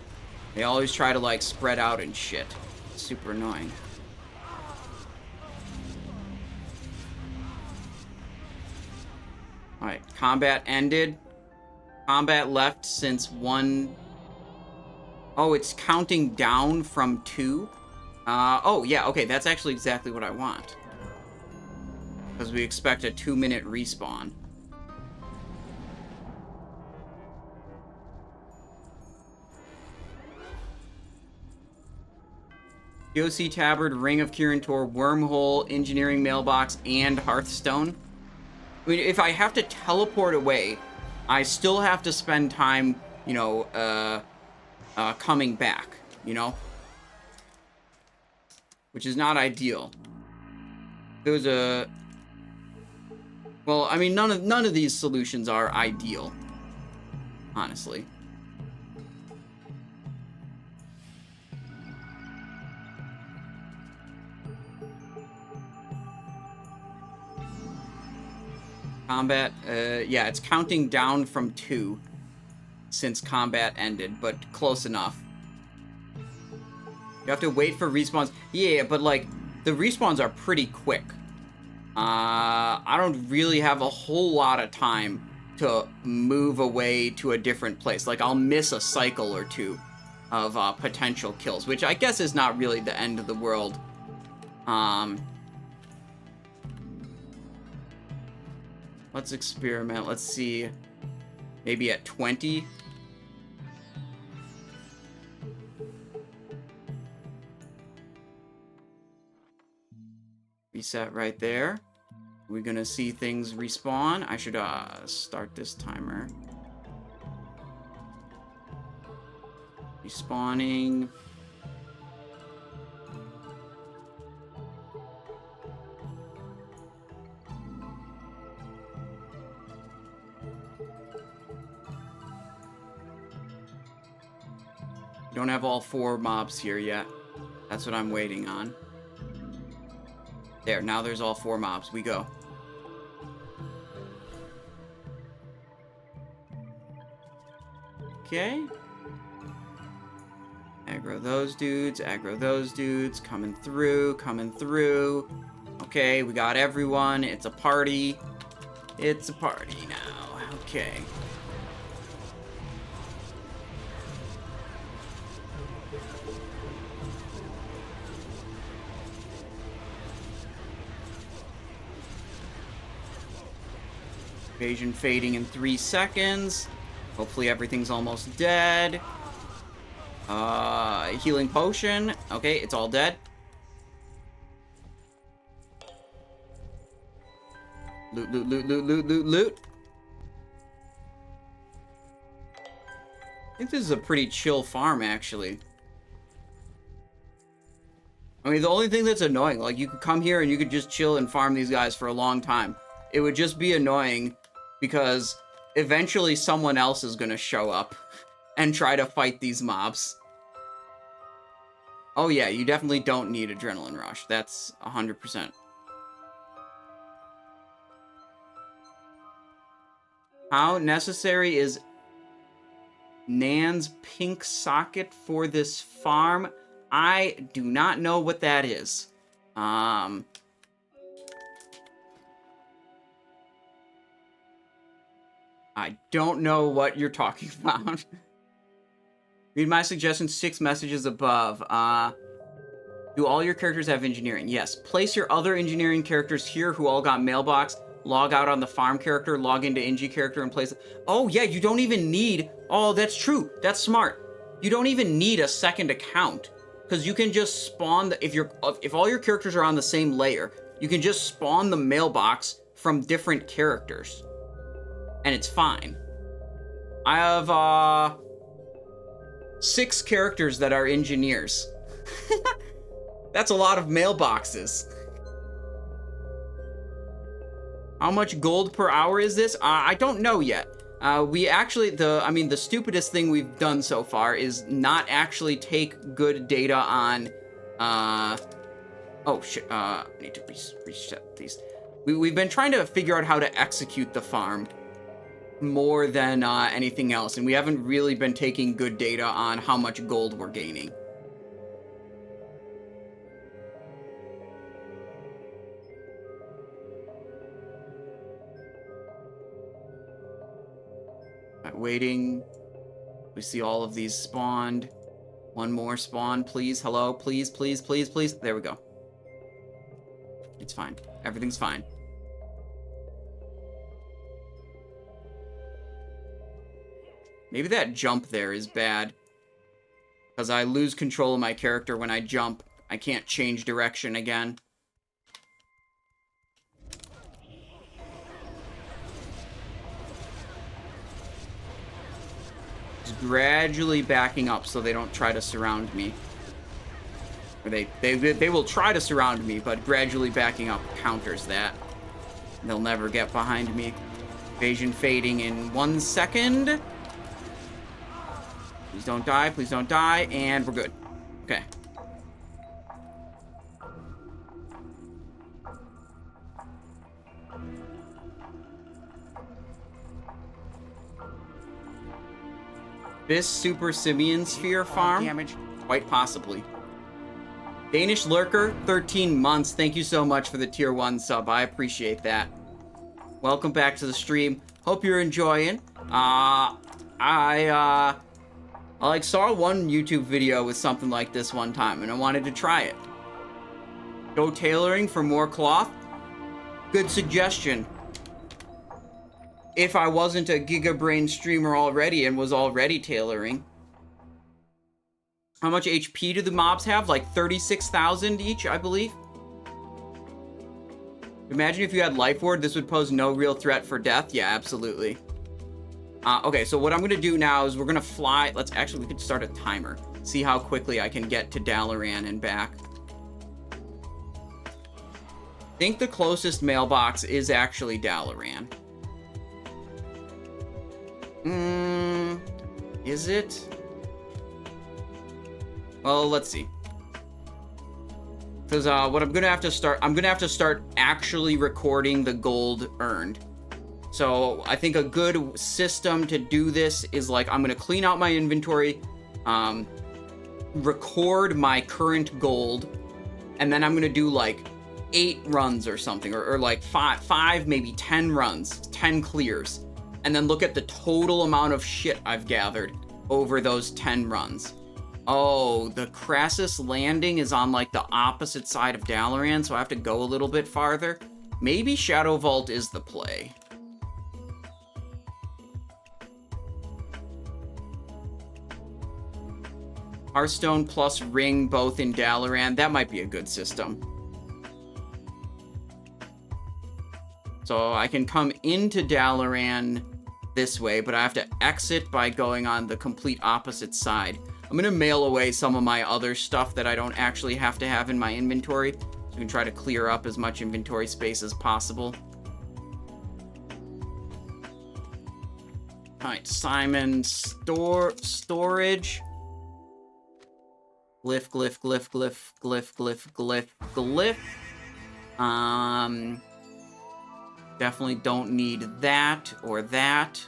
They always try to, like, spread out and shit. It's super annoying. Alright, combat ended. Combat left since 1... Oh, it's counting down from 2? Oh, yeah, okay, that's actually exactly what I want. Because we expect a 2-minute respawn. DOC Tabard, Ring of Kirin-Tor, Wormhole, Engineering Mailbox, and Hearthstone. I mean, if I have to teleport away, I still have to spend time, you know, coming back, you know? Which is not ideal. There's a... Well, I mean, none of these solutions are ideal, honestly. Combat, yeah, it's counting down from 2 since combat ended, but close enough. You have to wait for respawns. Yeah, but, like, the respawns are pretty quick. I don't really have a whole lot of time to move away to a different place. Like, I'll miss a cycle or two of potential kills, which I guess is not really the end of the world. Let's experiment. Let's see. Maybe at 20. Reset right there. We're gonna see things respawn. I should start this timer. Respawning. Don't have all 4 mobs here yet. That's what I'm waiting on. There, now there's all 4 mobs. We go. Okay. Aggro those dudes. Coming through. Okay, we got everyone. It's a party. It's a party now. Okay. Invasion fading in 3 seconds. Hopefully everything's almost dead. Healing potion. Okay, it's all dead. Loot. I think this is a pretty chill farm, actually. I mean, the only thing that's annoying, like, you could come here and you could just chill and farm these guys for a long time. It would just be annoying because eventually someone else is gonna show up and try to fight these mobs. Oh yeah, you definitely don't need Adrenaline Rush. That's 100%. How necessary is Nan's pink socket for this farm? I do not know what that is. I don't know what you're talking about. Read my suggestions, 6 messages above. Do all your characters have engineering? Yes. Place your other engineering characters here who all got mailbox. Log out on the farm character, log into Engie character and place... Oh, yeah, you don't even need... Oh, that's true. That's smart. You don't even need a second account. Because you can just spawn... If all your characters are on the same layer, you can just spawn the mailbox from different characters. And it's fine. I have, 6 characters that are engineers. That's a lot of mailboxes. How much gold per hour is this? I don't know yet. We actually, the stupidest thing we've done so far is not actually take good data on, oh shit, I need to reset these. We've been trying to figure out how to execute the farm. more than anything else, and we haven't really been taking good data on how much gold we're gaining. Right, waiting. We see all of these spawned. One more spawn, please. Hello, please, please, please, please. There we go. It's fine. Everything's fine. Maybe that jump there is bad. Because I lose control of my character when I jump. I can't change direction again. Just gradually backing up so they don't try to surround me. Or they will try to surround me, but gradually backing up counters that. They'll never get behind me. Evasion fading in 1 second. Please don't die, please don't die, and we're good. Okay. This Super Simian Sphere farm? Damage. Quite possibly. Danish Lurker, 13 months. Thank you so much for the tier 1 sub. I appreciate that. Welcome back to the stream. Hope you're enjoying. I saw one YouTube video with something like this one time, and I wanted to try it. Go tailoring for more cloth? Good suggestion. If I wasn't a Gigabrain streamer already and was already tailoring. How much HP do the mobs have? Like 36,000 each, I believe. Imagine if you had Life Ward, this would pose no real threat for death. Yeah, absolutely. Okay, so what I'm gonna do now is we're gonna fly. We could start a timer. See how quickly I can get to Dalaran and back. I think the closest mailbox is actually Dalaran. Is it? Well, let's see. Because what I'm gonna have to start actually recording the gold earned. So I think a good system to do this is like I'm gonna clean out my inventory, record my current gold, and then I'm gonna do like 8 runs or something, or like five, maybe 10 runs, 10 clears, and then look at the total amount of shit I've gathered over those 10 runs. Oh, the Crassus landing is on like the opposite side of Dalaran, so I have to go a little bit farther. Maybe Shadow Vault is the play. Hearthstone plus Ring both in Dalaran. That might be a good system. So I can come into Dalaran this way, but I have to exit by going on the complete opposite side. I'm going to mail away some of my other stuff that I don't actually have to have in my inventory, so I can try to clear up as much inventory space as possible. Alright, Simon storage. Glyph, glyph, glyph, glyph, glyph, glyph, glyph, glyph. Definitely don't need that or that.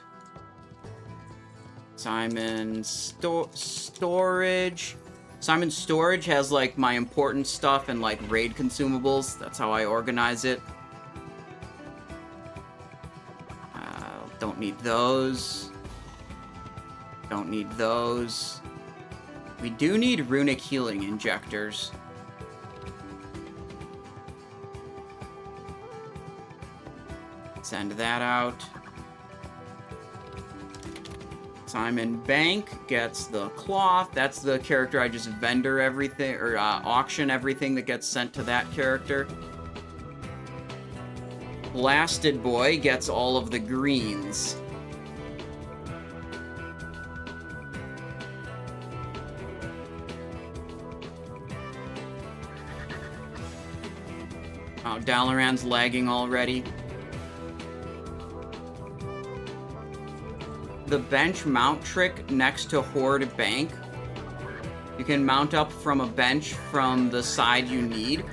Simon storage. Simon storage has like my important stuff and like raid consumables. That's how I organize it. Don't need those. Don't need those. We do need runic healing injectors. Send that out. Simon Bank gets the cloth. That's the character I just vendor everything, or auction everything that gets sent to that character. Blasted Boy gets all of the greens. Oh, Dalaran's lagging already. The bench mount trick next to Horde Bank. You can mount up from a bench from the side you need.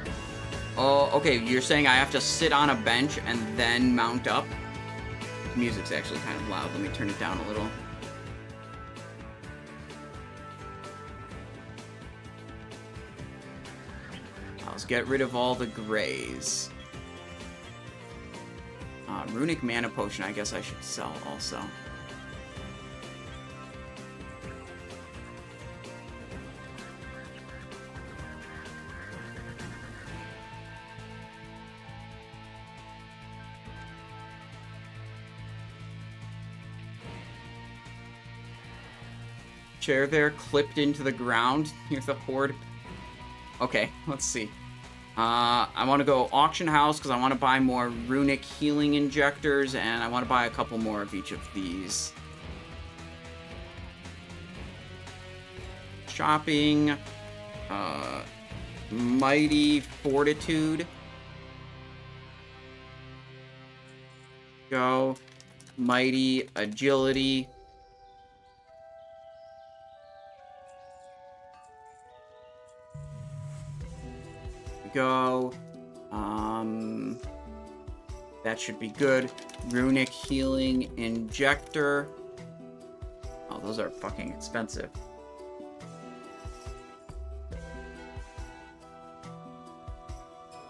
Oh, okay, you're saying I have to sit on a bench and then mount up? Music's actually kind of loud. Let me turn it down a little. Let's get rid of all the grays. Runic Mana Potion, I guess I should sell also. Chair there clipped into the ground near the horde. Okay, let's see. I want to go auction house because I want to buy more runic healing injectors, and I want to buy a couple more of each of these. Shopping. Mighty Fortitude. Go. Mighty Agility. Go. That should be good. Runic Healing Injector. Oh, those are fucking expensive.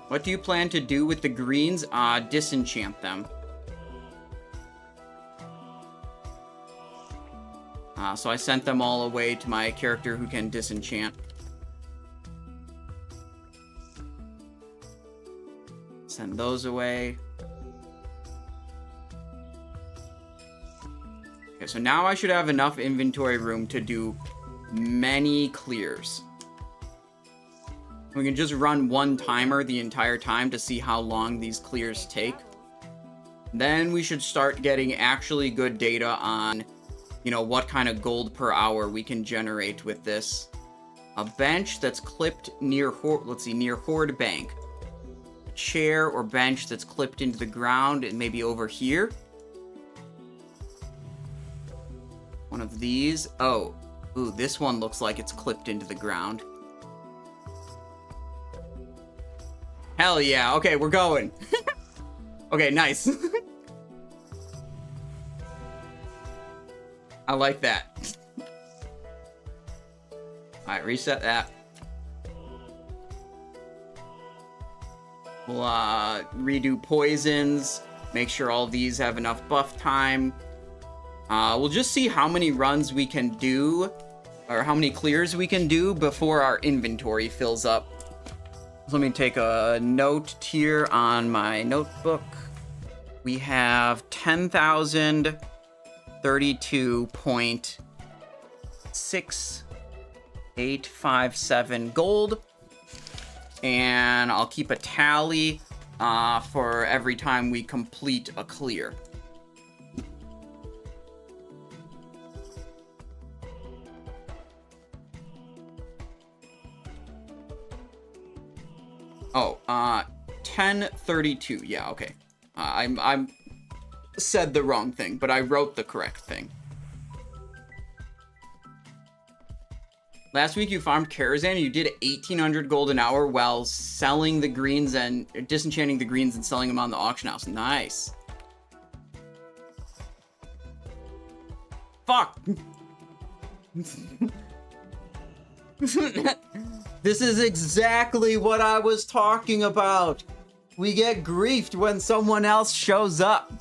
What do you plan to do with the greens? Disenchant them. So I sent them all away to my character who can disenchant. Send those away. Okay, so now I should have enough inventory room to do many clears. We can just run one timer the entire time to see how long these clears take. Then we should start getting actually good data on, you know, what kind of gold per hour we can generate with this. A bench that's clipped near, near Horde Bank. Chair or bench that's clipped into the ground and maybe over here. One of these. Oh, ooh, this one looks like it's clipped into the ground. Hell yeah. Okay, we're going. Okay, nice. I like that. Alright, reset that. We'll redo poisons, make sure all these have enough buff time. We'll just see how many runs we can do, or how many clears we can do before our inventory fills up. So let me take a note here on my notebook. We have 10,032.6857 gold. And I'll keep a tally for every time we complete a clear. Oh, 1032. Yeah, okay. I said the wrong thing, but I wrote the correct thing. Last week you farmed Karazhan and you did 1,800 gold an hour while selling the greens and disenchanting the greens and selling them on the auction house. Nice. Fuck. This is exactly what I was talking about. We get griefed when someone else shows up.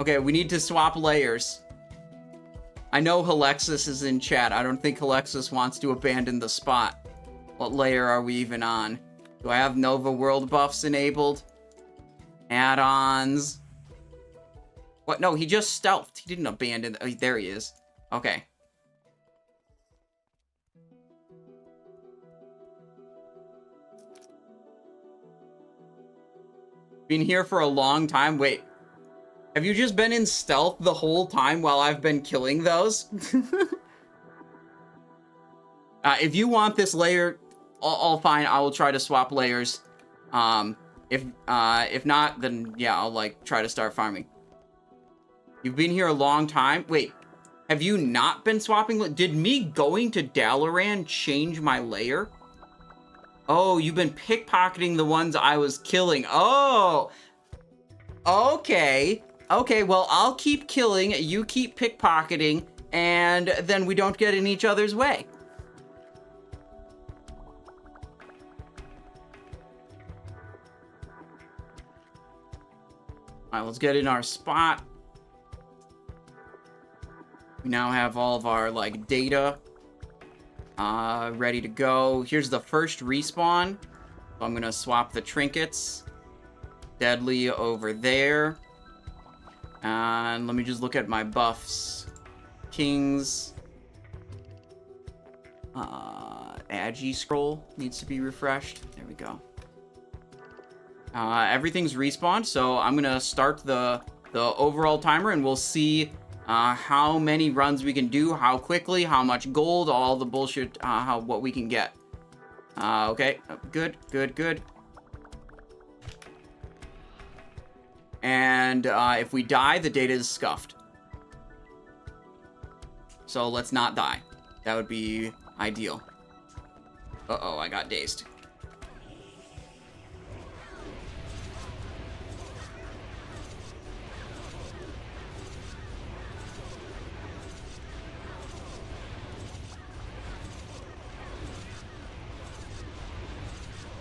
Okay, we need to swap layers. I know Halexis is in chat. I don't think Halexis wants to abandon the spot. What layer are we even on? Do I have Nova World buffs enabled? Add-ons. What? No, he just stealthed. He didn't abandon. Oh, there he is. Okay. Been here for a long time. Wait. Have you just been in stealth the whole time while I've been killing those? If you want this layer, all fine. I will try to swap layers. If not, then yeah, I'll like try to start farming. You've been here a long time. Wait, have you not been swapping? Did me going to Dalaran change my layer? Oh, you've been pickpocketing the ones I was killing. Oh, okay. Okay, well, I'll keep killing, you keep pickpocketing, and then we don't get in each other's way. All right, let's get in our spot. We now have all of our, like, data ready to go. Here's the first respawn. So I'm going to swap the trinkets. Deadly over there. And let me just look at my buffs. Kings. Agi scroll needs to be refreshed. There we go. Everything's respawned, so I'm going to start the overall timer, and we'll see how many runs we can do, how quickly, how much gold, all the bullshit, what we can get. Okay, good. And if we die, the data is scuffed. So let's not die. That would be ideal. Uh-oh, I got dazed.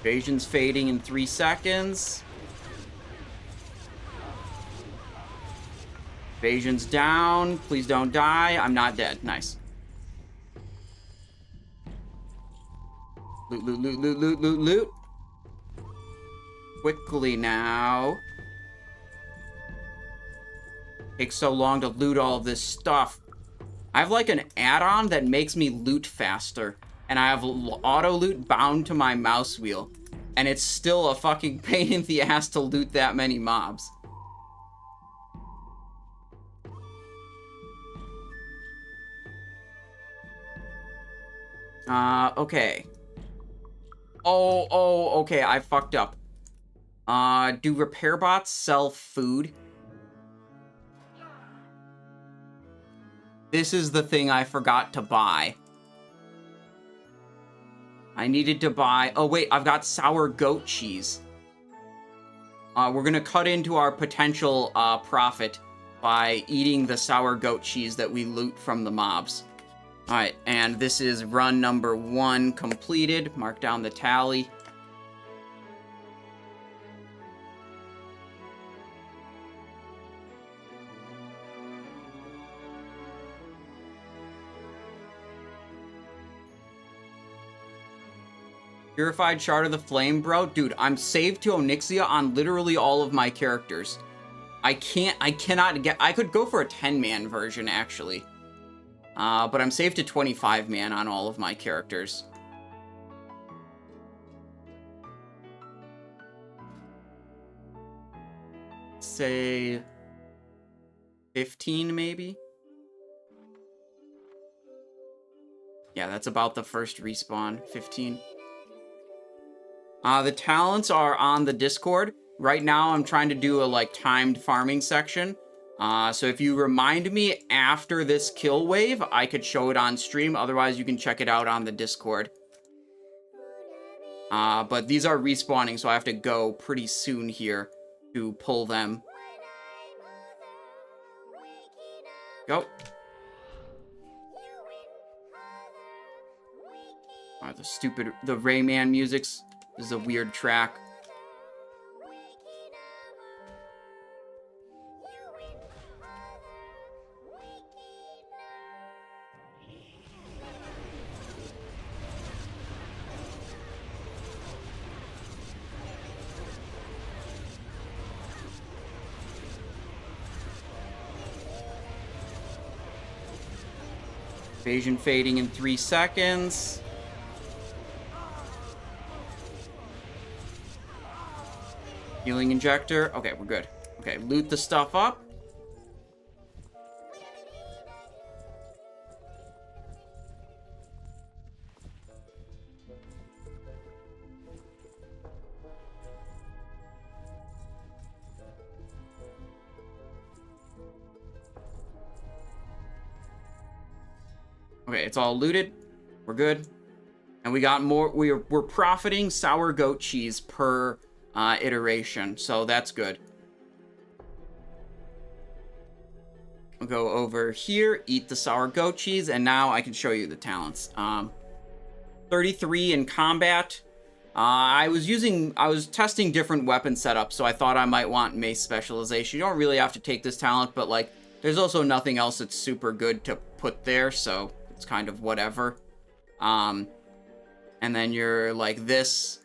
Evasion's fading in 3 seconds. Evasion's down. Please don't die. I'm not dead. Nice. Loot. Quickly now. Takes so long to loot all of this stuff. I have like an add-on that makes me loot faster. And I have auto loot bound to my mouse wheel. And it's still a fucking pain in the ass to loot that many mobs. Okay. Okay, I fucked up. Do repair bots sell food? This is the thing I forgot to buy. I needed to buy... Oh, wait, I've got sour goat cheese. We're gonna cut into our potential profit by eating the sour goat cheese that we loot from the mobs. Alright, and this is run number 1 completed. Mark down the tally. Purified Shard of the Flame, bro? Dude, I'm saved to Onyxia on literally all of my characters. I cannot get... I could go for a 10-man version, actually. But I'm saved to 25-man on all of my characters. Say... 15, maybe? Yeah, that's about the first respawn. 15. The talents are on the Discord. Right now, I'm trying to do a, like, timed farming section. So if you remind me after this kill wave, I could show it on stream. Otherwise, you can check it out on the Discord. But these are respawning, so I have to go pretty soon here to pull them. Go. Alright, the Rayman music's... This is a weird track. Evasion fading in 3 seconds. Healing injector. Okay, we're good. Okay, loot the stuff up. Okay, it's all looted. We're good. And we got more. We're profiting sour goat cheese per iteration, so that's good. We'll go over here, eat the sour goat cheese, and now I can show you the talents. 33 in combat. I was testing different weapon setups, so I thought I might want mace specialization. You don't really have to take this talent, but like, there's also nothing else that's super good to put there, so it's kind of whatever. And then you're like this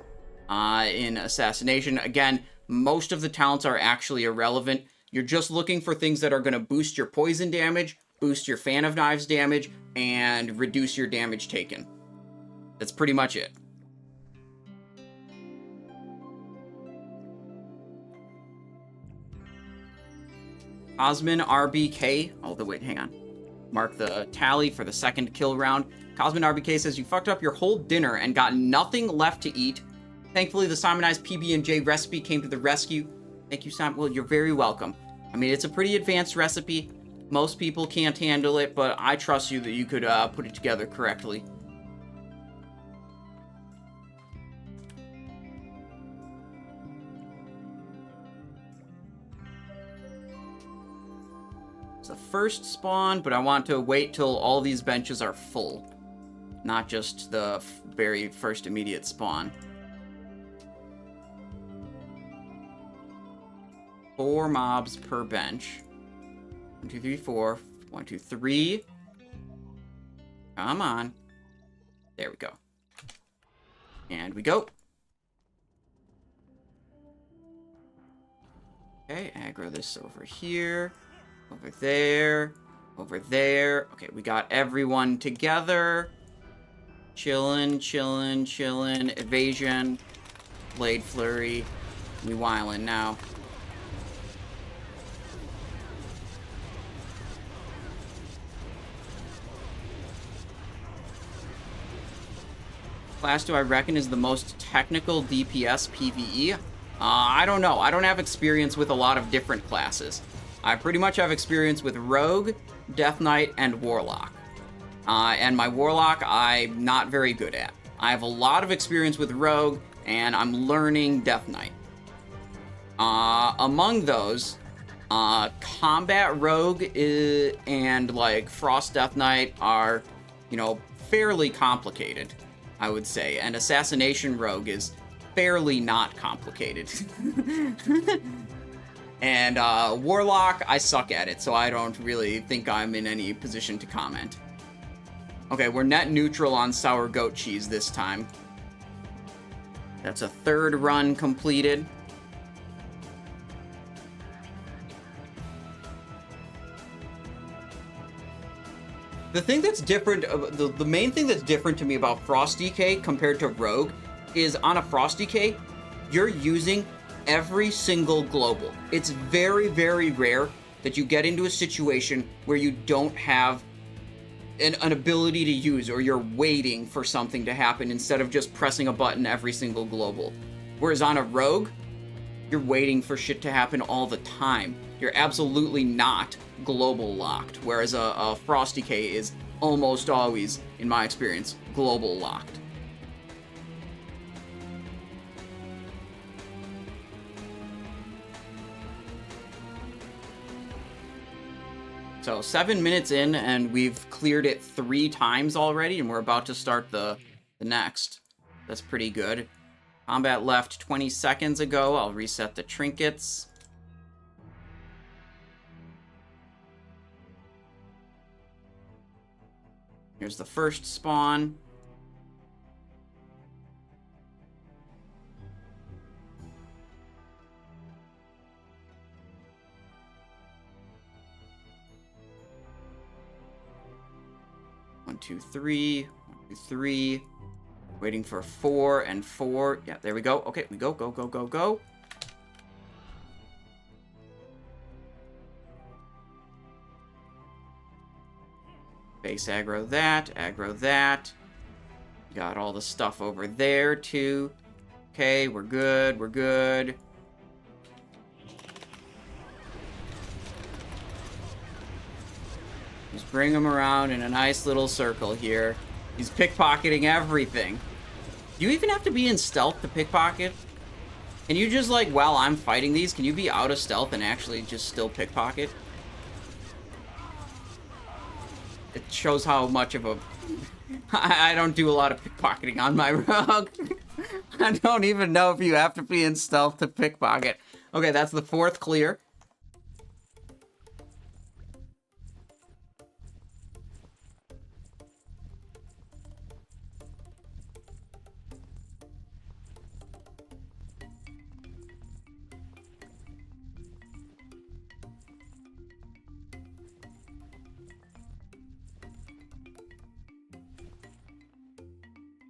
in Assassination. Again, most of the talents are actually irrelevant. You're just looking for things that are going to boost your poison damage, boost your Fan of Knives damage, and reduce your damage taken. That's pretty much it. Cosmin RBK. Oh, wait, hang on. Mark the tally for the second kill round. Cosmin RBK says, you fucked up your whole dinner and got nothing left to eat. Thankfully, the Simonized PB&J recipe came to the rescue. Thank you, Simon. Well, you're very welcome. I mean, it's a pretty advanced recipe. Most people can't handle it, but I trust you that you could put it together correctly. The first spawn, but I want to wait till all these benches are full, not just the very first immediate spawn. 4 mobs per bench. 1, 2, 3, 4. 1, 2, 3. Come on. There we go. And we go. Okay, aggro this over here. Over there, over there. Okay, we got everyone together. Chillin', chillin', chillin'. Evasion. Blade flurry. We wildin' now. Class do I reckon is the most technical DPS PvE? I don't know. I don't have experience with a lot of different classes. I pretty much have experience with Rogue, Death Knight, and Warlock. And my Warlock, I'm not very good at. I have a lot of experience with Rogue, and I'm learning Death Knight. Among those, Combat Rogue and, like, Frost Death Knight are, you know, fairly complicated, I would say. And Assassination Rogue is fairly not complicated. And Warlock, I suck at it, so I don't really think I'm in any position to comment. Okay, we're net neutral on sour goat cheese this time. That's a 3rd run completed. The thing that's different, the main thing that's different to me about Frost DK compared to Rogue is on a Frost DK, you're using every single global. It's very, very rare that you get into a situation where you don't have an ability to use, or you're waiting for something to happen instead of just pressing a button every single global. Whereas on a Rogue, you're waiting for shit to happen all the time. You're absolutely not global locked, whereas a Frost DK is almost always, in my experience, global locked. So 7 minutes in, and we've cleared it 3 times already, and we're about to start the next. That's pretty good. Combat left 20 seconds ago. I'll reset the trinkets. Here's the first spawn. One, two, three. 1, 2, 3. Waiting for 4 and 4. Yeah, there we go. Okay, we go, go, go, go, go. Base aggro that, aggro that. Got all the stuff over there, too. Okay, we're good, we're good. Just bring him around in a nice little circle here. He's pickpocketing everything. Do you even have to be in stealth to pickpocket? Can you just, like, while I'm fighting these, can you be out of stealth and actually just still pickpocket? It shows how much of a... I don't do a lot of pickpocketing on my rogue. I don't even know if you have to be in stealth to pickpocket. Okay, that's the 4th clear.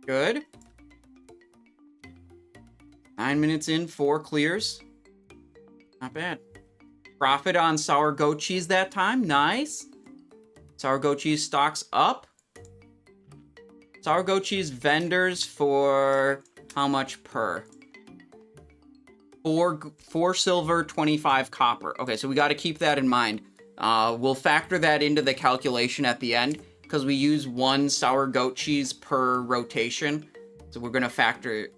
Good. 9 minutes in, 4 clears. Not bad. Profit on sour goat cheese that time. Nice. Sour goat cheese stocks up. Sour goat cheese vendors for how much per? 4 silver, 25 copper. Okay, so we got to keep that in mind. We'll factor that into the calculation at the end, because we use 1 sour goat cheese per rotation. So we're going to factor...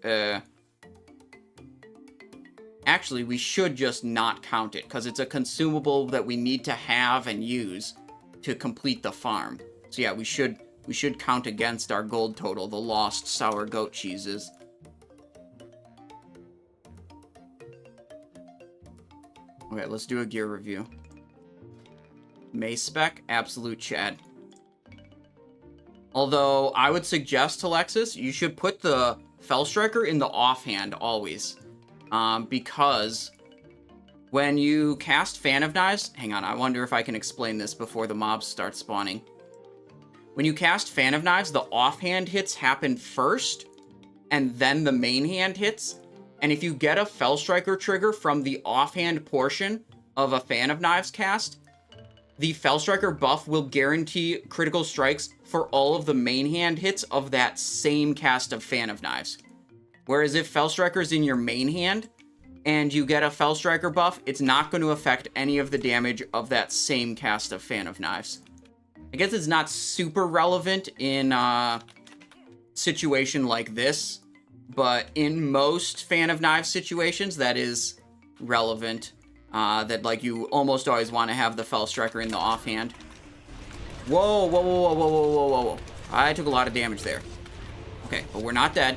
Actually, we should just not count it, because it's a consumable that we need to have and use to complete the farm. So yeah, we should count against our gold total, the lost sour goat cheeses. Okay, let's do a gear review. Mace spec, absolute Chad. Although, I would suggest to Lexus, you should put the Felstriker in the offhand always. Because when you cast Fan of Knives... Hang on, I wonder if I can explain this before the mobs start spawning. When you cast Fan of Knives, the offhand hits happen first, and then the main hand hits. And if you get a Felstriker trigger from the offhand portion of a Fan of Knives cast, the Felstriker buff will guarantee critical strikes for all of the main hand hits of that same cast of Fan of Knives. Whereas if Felstriker's in your main hand, and you get a Felstriker buff, it's not going to affect any of the damage of that same cast of Fan of Knives. I guess it's not super relevant in a situation like this, but in most Fan of Knives situations, that is relevant. That, like, you almost always want to have the Felstriker in the offhand. Whoa, whoa, whoa, whoa, whoa, whoa, whoa, whoa. I took a lot of damage there. Okay, but we're not dead.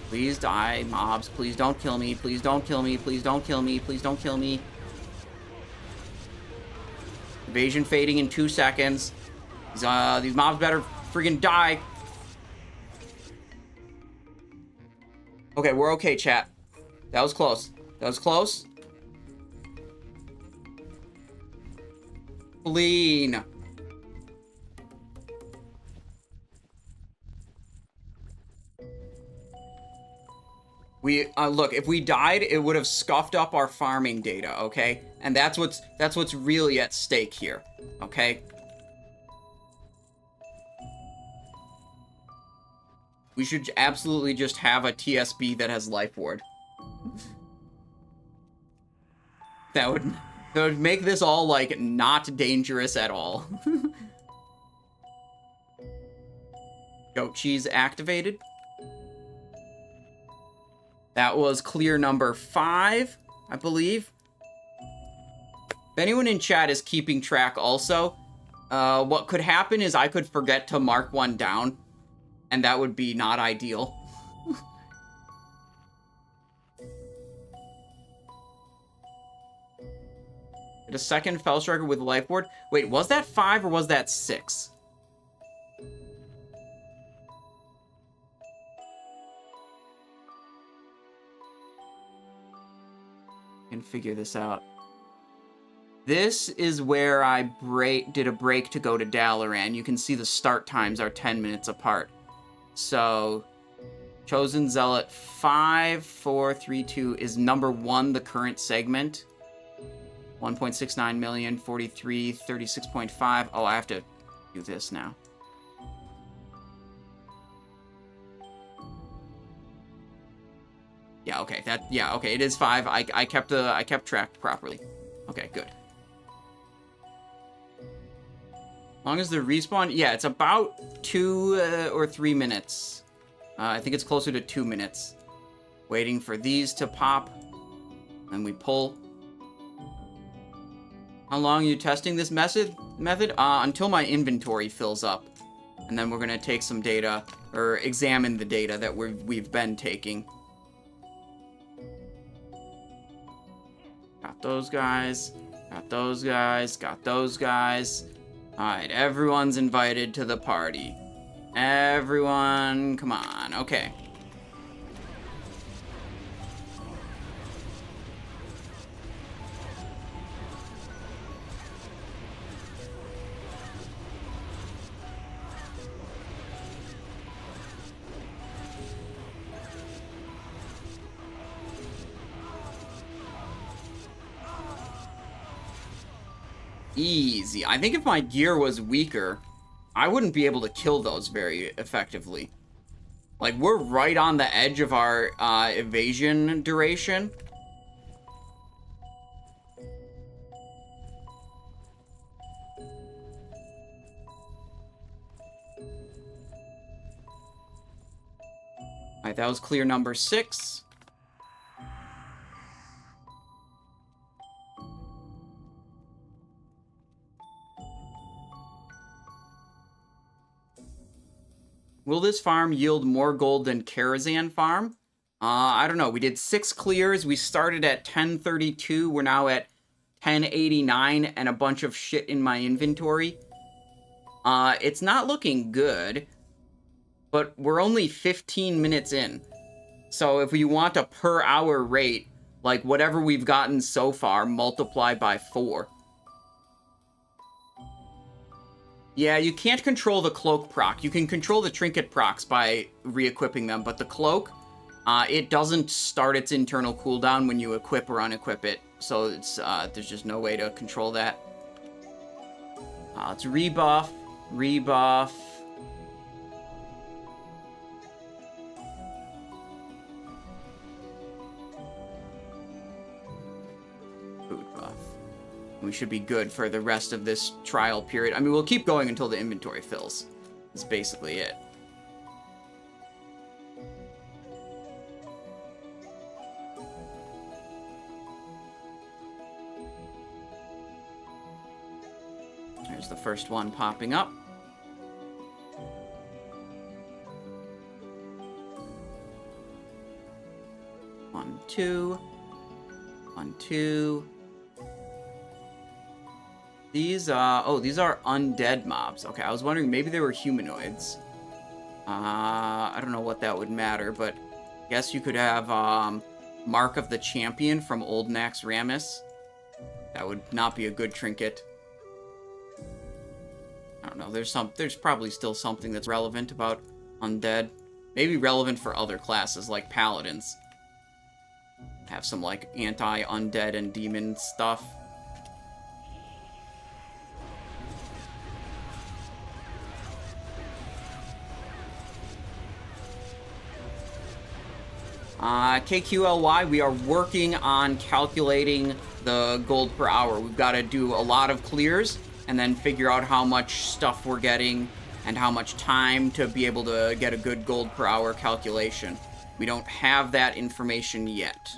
Please die, mobs. Please don't kill me. Please don't kill me. Please don't kill me. Please don't kill me. Evasion fading in 2 seconds. These mobs better friggin' die. Okay, we're okay, chat. That was close. That was close. Clean. We look, if we died, it would have scuffed up our farming data, okay? And that's what's really at stake here, okay? We should absolutely just have a TSB that has Life Ward. That would make this all, like, not dangerous at all. Goat cheese activated. That was clear number 5, I believe. If anyone in chat is keeping track also, what could happen is I could forget to mark one down, and that would be not ideal. Get a second Felstriker with Life Ward. Wait, was that 5 or was that 6? Can figure this out. This is where I did a break to go to Dalaran. You can see the start times are 10 minutes apart. So, Chosen Zealot 5, 4, 3, 2 is number 1, the current segment. 1.69 million, 43, 36.5. Oh, I have to do this now. Yeah, okay, okay, it is 5. I kept track properly. Okay, good. As long as the respawn, yeah, it's about 2 or 3 minutes. I think it's closer to 2 minutes. Waiting for these to pop. Then we pull. How long are you testing this method? Until my inventory fills up. And then we're going to take some data, or examine the data that we've been taking. Got those guys. Got those guys. Got those guys. Alright, everyone's invited to the party. Everyone, come on. Okay. Easy. I think if my gear was weaker, I wouldn't be able to kill those very effectively. Like, we're right on the edge of our evasion duration. Alright, that was clear number 6. Will this farm yield more gold than Karazhan farm? I don't know. We did 6 clears. We started at 1032. We're now at 1089 and a bunch of shit in my inventory. It's not looking good, but we're only 15 minutes in. So if you want a per hour rate, like whatever we've gotten so far, multiply by 4. Yeah, you can't control the cloak proc. You can control the trinket procs by re-equipping them, but the cloak, it doesn't start its internal cooldown when you equip or unequip it. So it's there's just no way to control that. Let's rebuff, rebuff. Food buff. We should be good for the rest of this trial period. I mean, we'll keep going until the inventory fills. That's basically it. There's the first one popping up. One, two. 1, 2. These, oh, these are undead mobs. Okay, I was wondering, maybe they were humanoids. I don't know what that would matter, but I guess you could have, Mark of the Champion from Old Nax Ramus. That would not be a good trinket. I don't know, there's probably still something that's relevant about undead. Maybe relevant for other classes, like paladins. Have some, like, anti-undead and demon stuff. KQLY, we are working on calculating the gold per hour. We've got to do a lot of clears and then figure out how much stuff we're getting and how much time to be able to get a good gold per hour calculation. We don't have that information yet.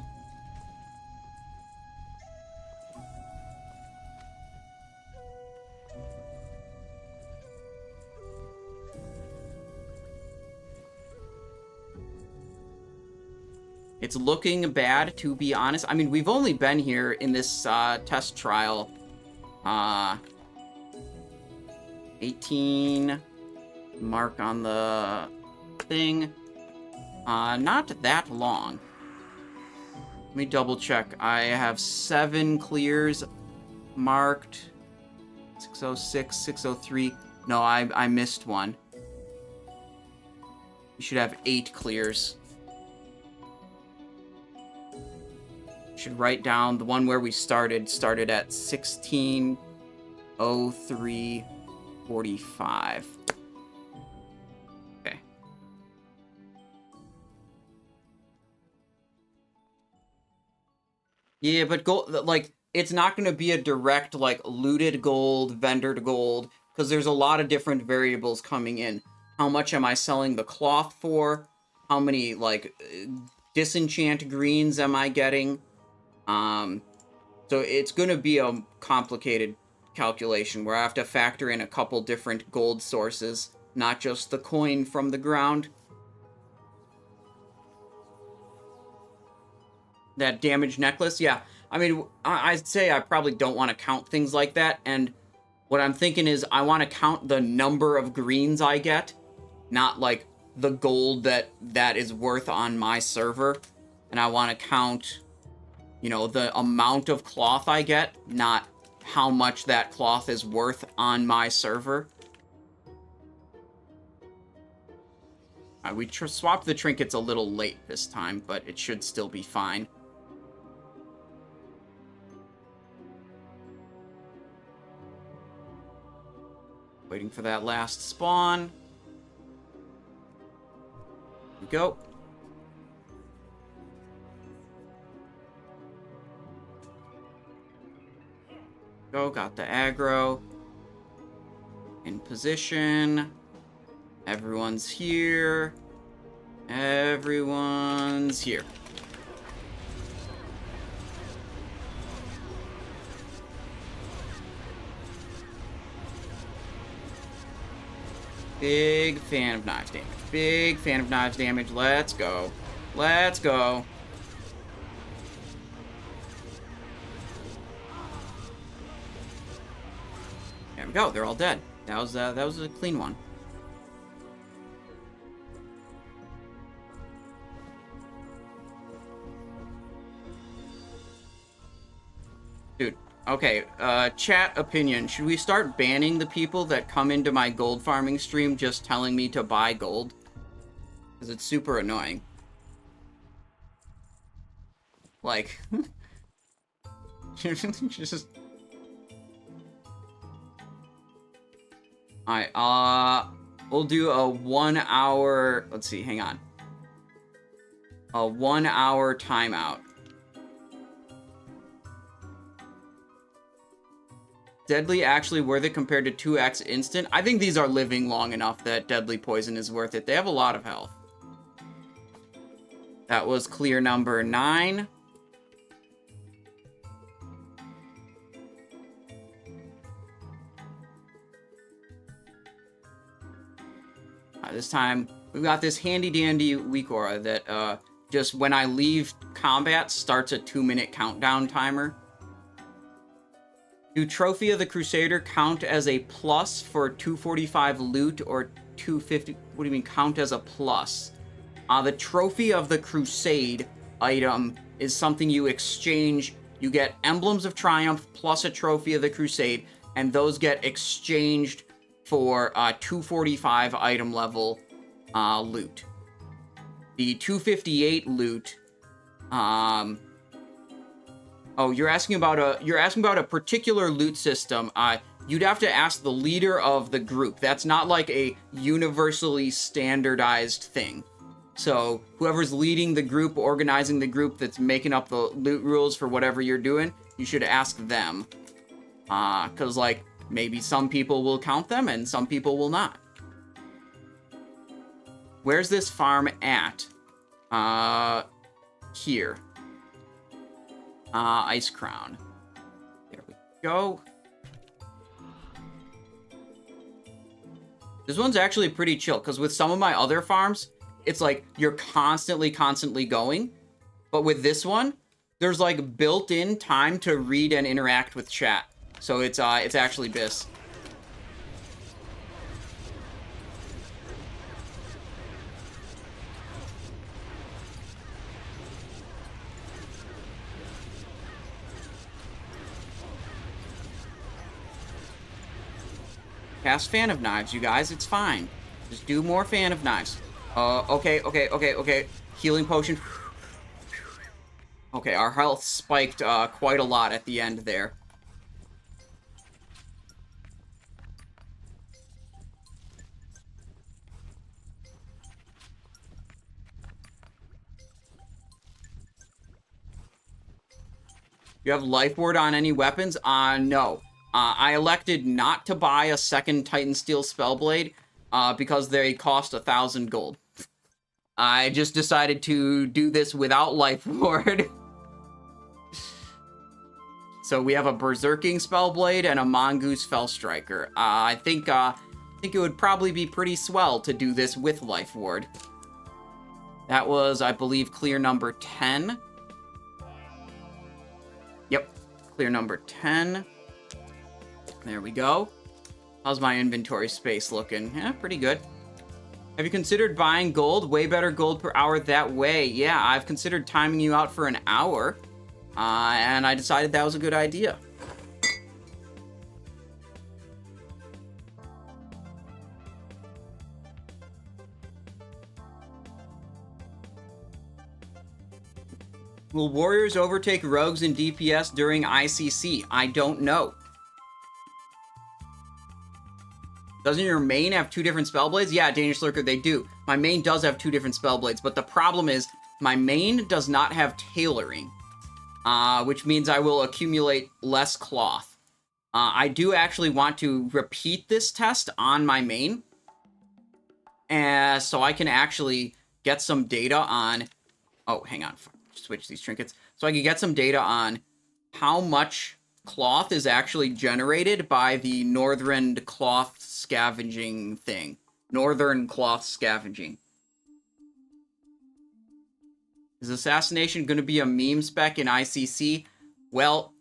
It's looking bad, to be honest. I mean, we've only been here in this test trial 18 mark on the thing. Not that long. Let me double check. I have 7 clears marked. 606, 603. No, I missed one. You should have 8 clears. Should write down the one where we started at 16:03:45. Okay. Yeah, but gold, like, it's not going to be a direct, like, looted gold, vendored gold, because there's a lot of different variables coming in. How much am I selling the cloth for? How many, like, disenchant greens am I getting? So it's going to be a complicated calculation where I have to factor in a couple different gold sources, not just the coin from the ground. That damage necklace, yeah. I mean, I'd say I probably don't want to count things like that, and what I'm thinking is I want to count the number of greens I get, not like the gold that is worth on my server, and I want to count, you know, the amount of cloth I get, not how much that cloth is worth on my server. We swapped the trinkets a little late this time, but it should still be fine. Waiting for that last spawn. Here we go. Got the aggro. In position. Everyone's here. Everyone's here. Big fan of knives damage. Big fan of knives damage. Let's go. Let's go. There we go. They're all dead. That was a clean one. Dude. Okay, chat opinion. Should we start banning the people that come into my gold farming stream just telling me to buy gold? Because it's super annoying. Like... just... Alright, we'll do a 1 hour... Let's see, hang on. A 1 hour timeout. Deadly actually worth it compared to 2x instant? I think these are living long enough that deadly poison is worth it. They have a lot of health. That was clear number 9. This time, we've got this handy-dandy weak aura that just when I leave combat starts a 2-minute countdown timer. Do Trophy of the Crusader count as a plus for 245 loot or 250? What do you mean count as a plus? The Trophy of the Crusade item is something you exchange. You get Emblems of Triumph plus a Trophy of the Crusade, and those get exchanged for 245 item level loot. The 258 loot, oh, you're asking about a particular loot system. You'd have to ask the leader of the group. That's not like a universally standardized thing. So whoever's leading the group, organizing the group that's making up the loot rules for whatever you're doing, you should ask them. 'Cause like maybe some people will count them and some people will not. Where's this farm at? Here. Icecrown. There we go. This one's actually pretty chill, because with some of my other farms, it's like you're constantly going. But with this one, there's like built-in time to read and interact with chat. So it's actually bis. Cast Fan of Knives, you guys. It's fine. Just do more Fan of Knives. Okay. Healing potion. Okay, our health spiked quite a lot at the end there. You have Life Ward on any weapons? No. I elected not to buy a second Titansteel Spellblade because they cost 1,000 gold. I just decided to do this without Life Ward. So we have a Berserking Spellblade and a Mongoose Felstriker. I think it would probably be pretty swell to do this with Life Ward. That was, I believe, clear number 10. Yep, clear number 10. There we go. How's my inventory space looking? Yeah, pretty good. Have you considered buying gold? Way better gold per hour that way. Yeah, I've considered timing you out for an hour. And I decided that was a good idea. Will warriors overtake rogues in DPS during ICC? I don't know. Doesn't your main have 2 different Spellblades? Yeah, Danish Lurker, they do. My main does have 2 different Spellblades, but the problem is my main does not have tailoring, which means I will accumulate less cloth. I do actually want to repeat this test on my main, so I can actually get some data on... Oh, hang on. Switch these trinkets. So I can get some data on how much cloth is actually generated by the Northern Cloth Scavenging thing. Northern Cloth Scavenging. Is Assassination going to be a meme spec in ICC? Well,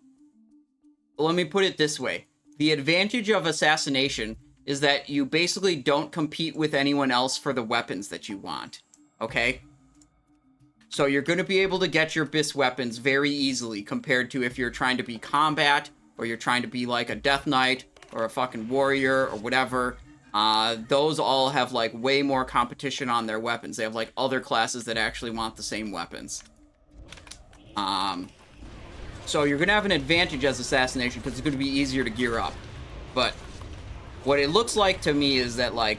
let me put it this way. The advantage of Assassination is that you basically don't compete with anyone else for the weapons that you want. Okay? So you're going to be able to get your BIS weapons very easily compared to if you're trying to be combat, or you're trying to be like a Death Knight, or a fucking warrior, or whatever. Those all have like way more competition on their weapons. They have like other classes that actually want the same weapons. So you're going to have an advantage as Assassination because it's going to be easier to gear up. But what it looks like to me is that like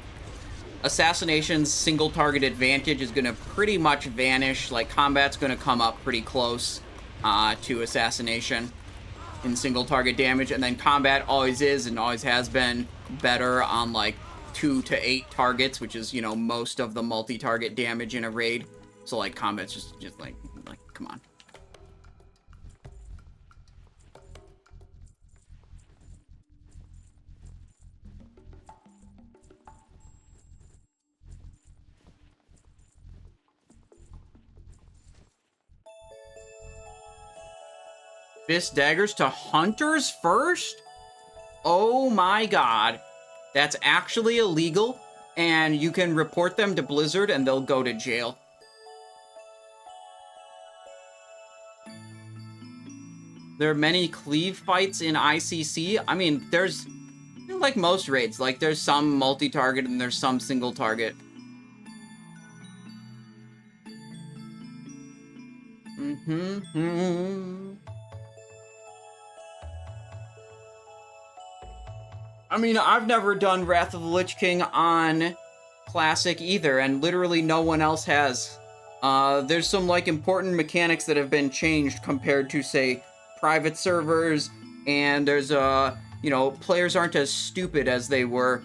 Assassination's single target advantage is going to pretty much vanish. Like, combat's going to come up pretty close to Assassination in single target damage, and then combat always is and always has been better on like 2 to 8 targets, which is, you know, most of the multi-target damage in a raid. So like combat's just like come on. Fist daggers to hunters first? Oh my god. That's actually illegal, and you can report them to Blizzard and they'll go to jail. There are many cleave fights in ICC. I mean, there's, like most raids, like there's some multi-target and there's some single target. I mean, I've never done Wrath of the Lich King on Classic either, and literally no one else has. There's some, like, important mechanics that have been changed compared to, say, private servers, and there's, you know, players aren't as stupid as they were,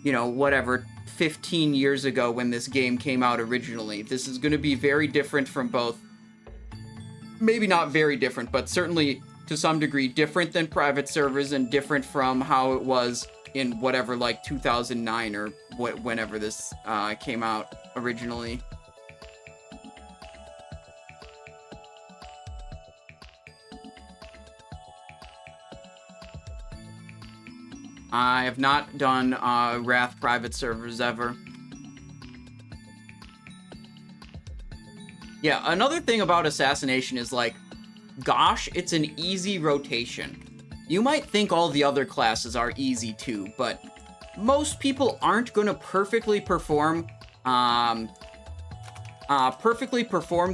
you know, whatever, 15 years ago when this game came out originally. This is going to be very different from both. Maybe not very different, but certainly to some degree different than private servers and different from how it was in whatever, like 2009 or whenever this came out originally. I have not done Wrath private servers ever. Yeah, another thing about Assassination is, like, gosh, it's an easy rotation. You might think all the other classes are easy too, but most people aren't going to perfectly perform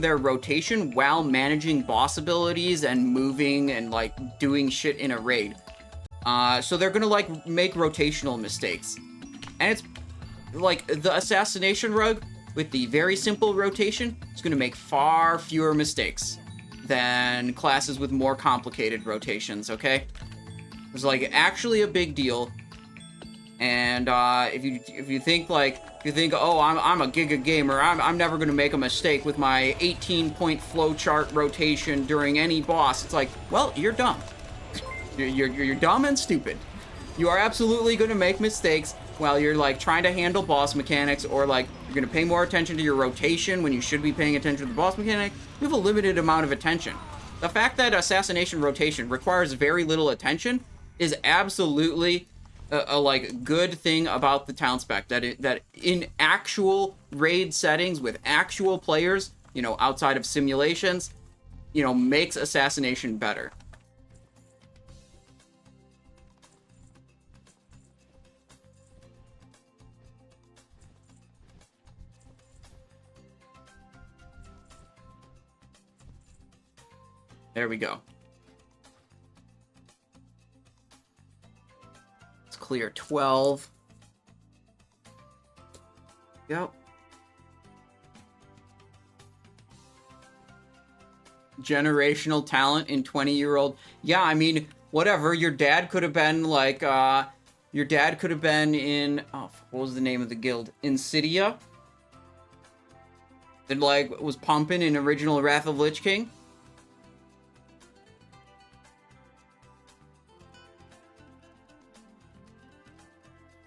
their rotation while managing boss abilities and moving and, like, doing shit in a raid. So they're going to, like, make rotational mistakes. And it's, like, the Assassination Rogue, with the very simple rotation, is going to make far fewer mistakes than classes with more complicated rotations, okay? It's, like, actually a big deal. And, if you think, oh, I'm a Giga gamer, I'm never going to make a mistake with my 18-point flowchart rotation during any boss, it's like, well, you're dumb. You're dumb and stupid. You are absolutely going to make mistakes while you're, like, trying to handle boss mechanics, or, like, you're going to pay more attention to your rotation when you should be paying attention to the boss mechanic. You have a limited amount of attention. The fact that Assassination rotation requires very little attention is absolutely a like, good thing about the town spec. That in actual raid settings with actual players, you know, outside of simulations, you know, makes Assassination better. There we go. Let's clear 12. Yep. Generational talent in 20-year-old. Yeah, I mean, whatever. Your dad could have been, like, your dad could have been in... Oh, what was the name of the guild? Insidia? That, like, was pumping in original Wrath of Lich King?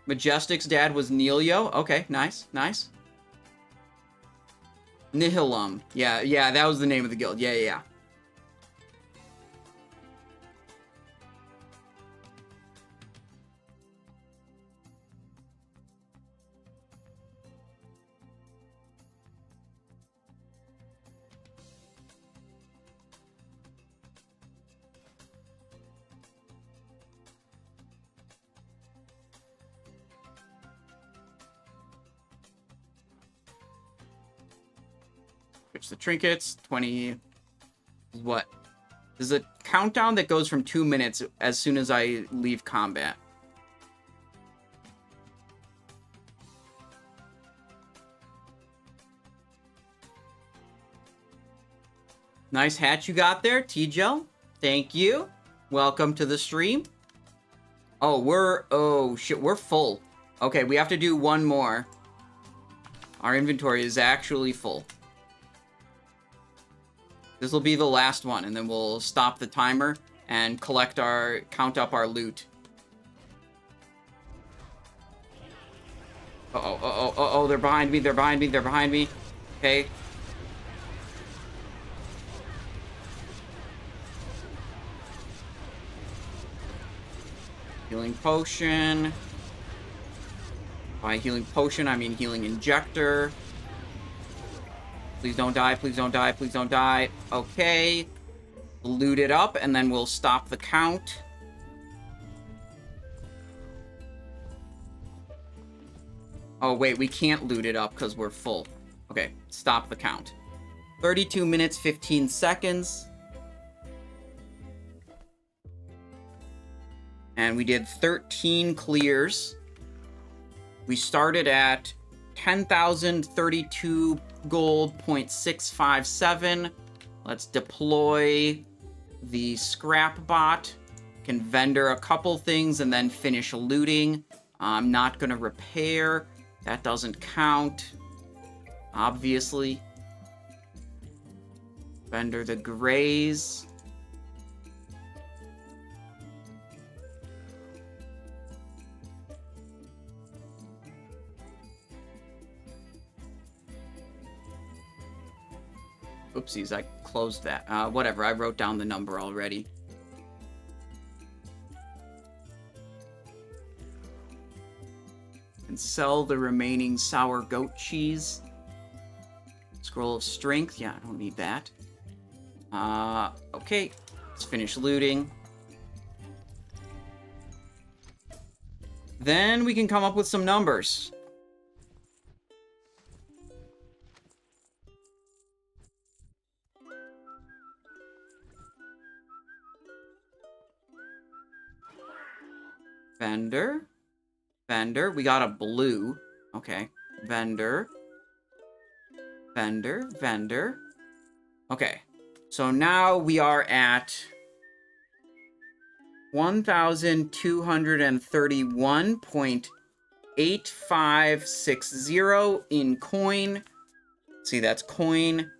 Majestic's dad was Neilio. Okay, nice, nice. Nihilum. Yeah, that was the name of the guild. Yeah. The trinkets, 20, what? There's a countdown that goes from 2 minutes as soon as I leave combat. Nice hat you got there, T-Gel. Thank you. Welcome to the stream. Oh, shit, we're full. Okay, we have to do one more. Our inventory is actually full. This will be the last one, and then we'll stop the timer and count up our loot. Uh-oh, they're behind me. Okay. Healing potion. By healing potion, I mean healing injector. Please don't die. Okay. Loot it up, and then we'll stop the count. Oh, wait, we can't loot it up because we're full. Okay, stop the count. 32 minutes, 15 seconds. And we did 13 clears. We started at 10,032 gold, 0.657. Let's deploy the scrap bot. Can vendor a couple things and then finish looting. I'm not gonna repair. That doesn't count, obviously. Vendor the grays. Oopsies, I closed that. Whatever, I wrote down the number already. And sell the remaining sour goat cheese. Scroll of strength. Yeah, I don't need that. Okay. Let's finish looting. Then we can come up with some numbers. Vendor. Vendor. We got a blue. Okay. Vendor. Vendor. Vendor. Okay. So now we are at 1,231.8560 in coin. See, that's coin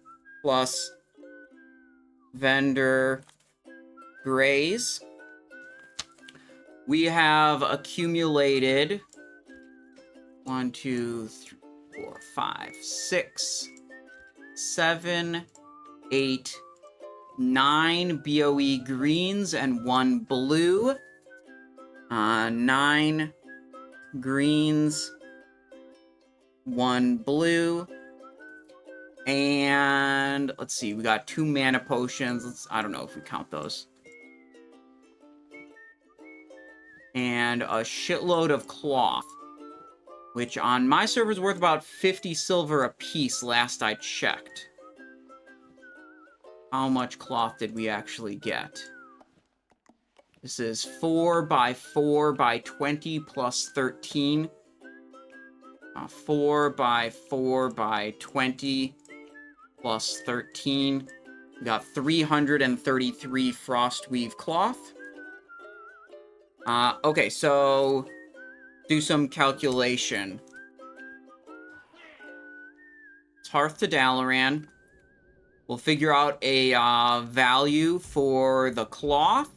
plus vendor grays. We have accumulated 1, 2, 3, 4, 5, 6, 7, 8, 9 BOE greens and 1 blue. 9 greens, 1 blue. And let's see, we got 2 mana potions. I don't know if we count those. And a shitload of cloth, which on my server is worth about 50 silver a piece last I checked. How much cloth did we actually get? This is 4 by 4 by 20 plus 13. 4 by 4 by 20 plus 13. We got 333 Frostweave cloth. Okay, so do some calculation. It's Hearth to Dalaran. We'll figure out a value for the cloth.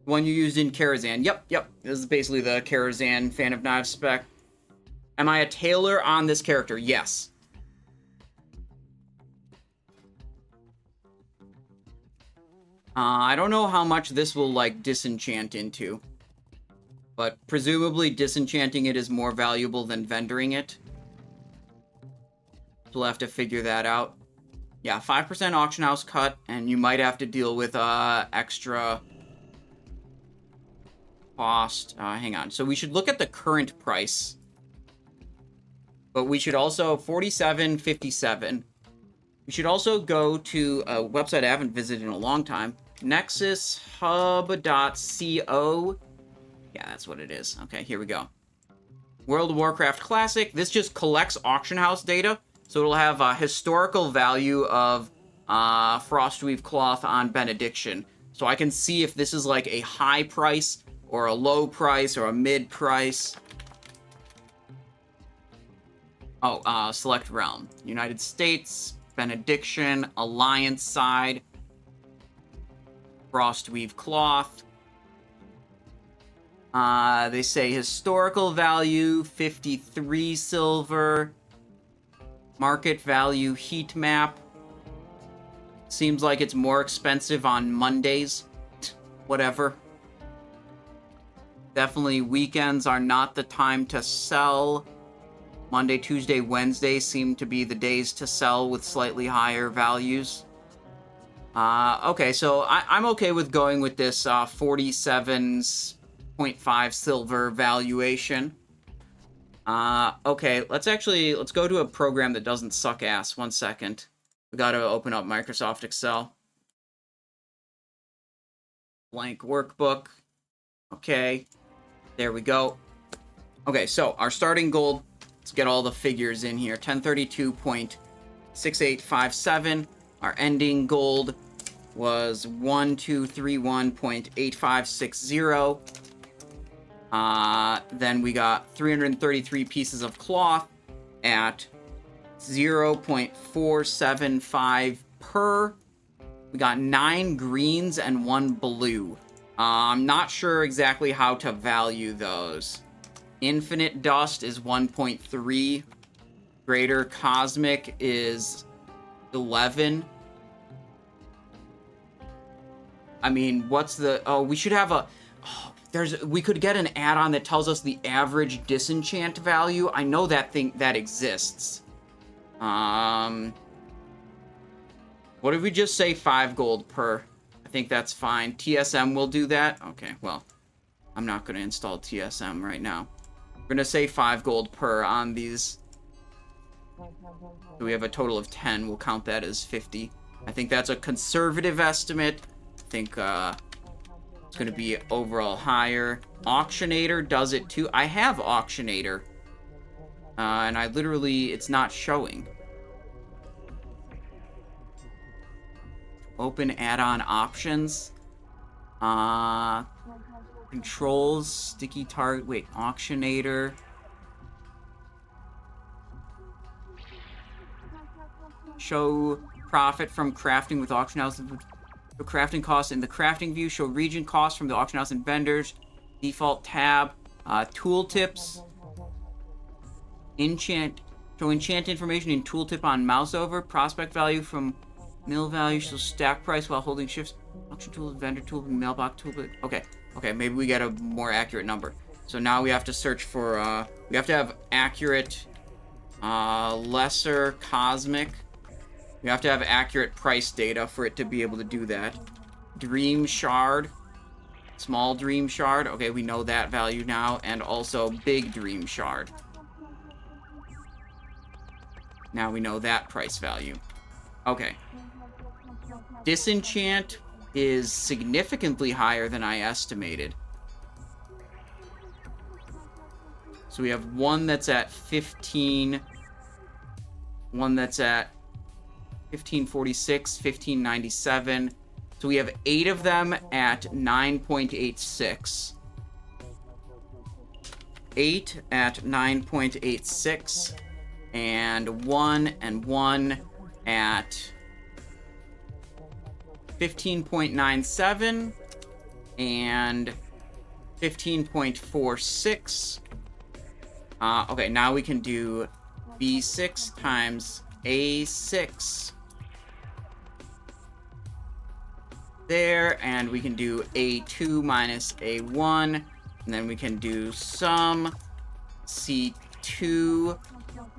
One you used in Karazhan. Yep. This is basically the Karazhan Fan of Knives spec. Am I a tailor on this character? Yes. I don't know how much this will, like, disenchant into. But presumably disenchanting it is more valuable than vendoring it. We'll have to figure that out. Yeah, 5% auction house cut, and you might have to deal with extra cost. Hang on. So we should look at the current price. But we should also... $47.57. We should also go to a website I haven't visited in a long time. nexushub.co. Yeah, that's what it is. Okay, here we go. World of Warcraft Classic. This just collects auction house data. So it'll have a historical value of Frostweave cloth on Benediction. So I can see if this is like a high price or a low price or a mid price. Oh, select realm. United States, Benediction, Alliance side, Frostweave cloth. They say historical value, 53 silver. Market value, heat map. Seems like it's more expensive on Mondays. Whatever. Definitely weekends are not the time to sell. Monday, Tuesday, Wednesday seem to be the days to sell with slightly higher values. Okay, so I'm okay with going with this 47.5 silver valuation. Okay, let's go to a program that doesn't suck ass. 1 second. We gotta open up Microsoft Excel. Blank workbook. Okay, there we go. Okay, so our starting gold, let's get all the figures in here. 1032.6857. Our ending gold was 1231.8560. Then we got 333 pieces of cloth at 0.475 per. We got 9 greens and 1 blue. I'm not sure exactly how to value those. Infinite Dust is 1.3. Greater Cosmic is 11. I mean, what's the... Oh, we should have a... Oh, we could get an add-on that tells us the average disenchant value. I know that exists. What if we just say 5 gold per? I think that's fine. TSM will do that? Okay, well, I'm not going to install TSM right now. We're going to say 5 gold per on these. So we have a total of 10. We'll count that as 50. I think that's a conservative estimate. I think it's going to be overall higher. Auctionator does it too. I have Auctionator. And I literally, it's not showing. Open add-on options. Controls, sticky target. Wait, Auctionator. Show profit from crafting with auction house. The crafting costs in the crafting view. Show region costs from the auction house and vendors. Default tab. Tooltips. Enchant. Show enchant information in tooltip on mouse over. Prospect value from mill value. Show stack price while holding shifts. Auction tool, vendor tool, mailbox tool. Okay. Okay, maybe we get a more accurate number. So now we have to search for, we have to have accurate, lesser cosmic. We have to have accurate price data for it to be able to do that. Dream shard. Small dream shard. Okay, we know that value now. And also big dream shard. Now we know that price value. Okay. Disenchant is significantly higher than I estimated. So we have one that's at 15. One that's at 1546, 1597. So we have 8 of them at 9.86. 8 at 9.86. And 1 at 15.97 and 15.46. Okay, now we can do B6 times A6 there, and we can do A2 minus A1, and then we can do sum C2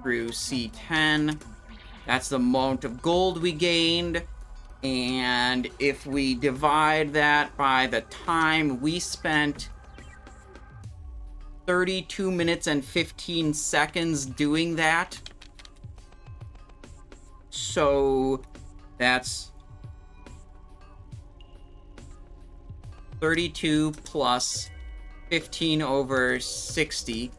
through C10. That's the amount of gold we gained. And if we divide that by the time we spent 32 minutes and 15 seconds doing that. So that's 32 plus 15 over 60.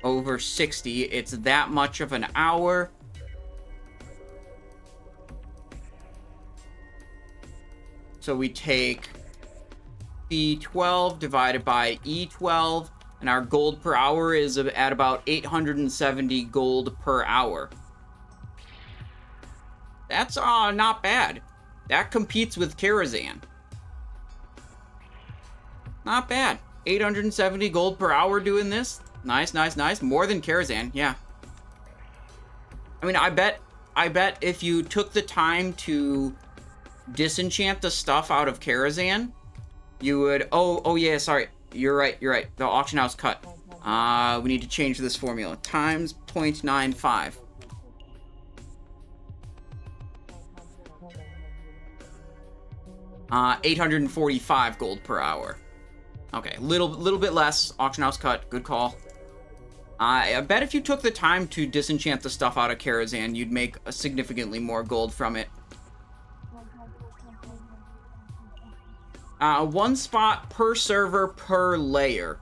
Over 60. It's that much of an hour. So we take C12 divided by E12, and our gold per hour is at about 870 gold per hour. That's not bad. That competes with Karazhan. Not bad. 870 gold per hour doing this. Nice, nice, nice. More than Karazhan, yeah. I mean, I bet if you took the time to disenchant the stuff out of Karazhan, you would... Oh, yeah, sorry. You're right. The auction house cut. We need to change this formula. Times 0.95. $845 gold per hour. Okay, little bit less. Auction house cut. Good call. I bet if you took the time to disenchant the stuff out of Karazhan, you'd make a significantly more gold from it. 1 spot per server per layer.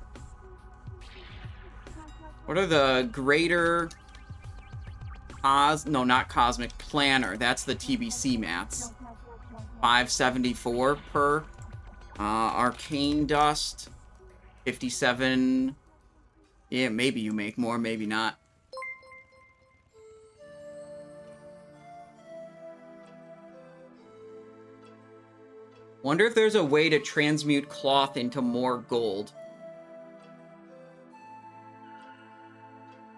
What are the greater... No, not Cosmic. Planner. That's the TBC mats. 574 per. Arcane Dust. 57. Yeah, maybe you make more, maybe not. Wonder if there's a way to transmute cloth into more gold.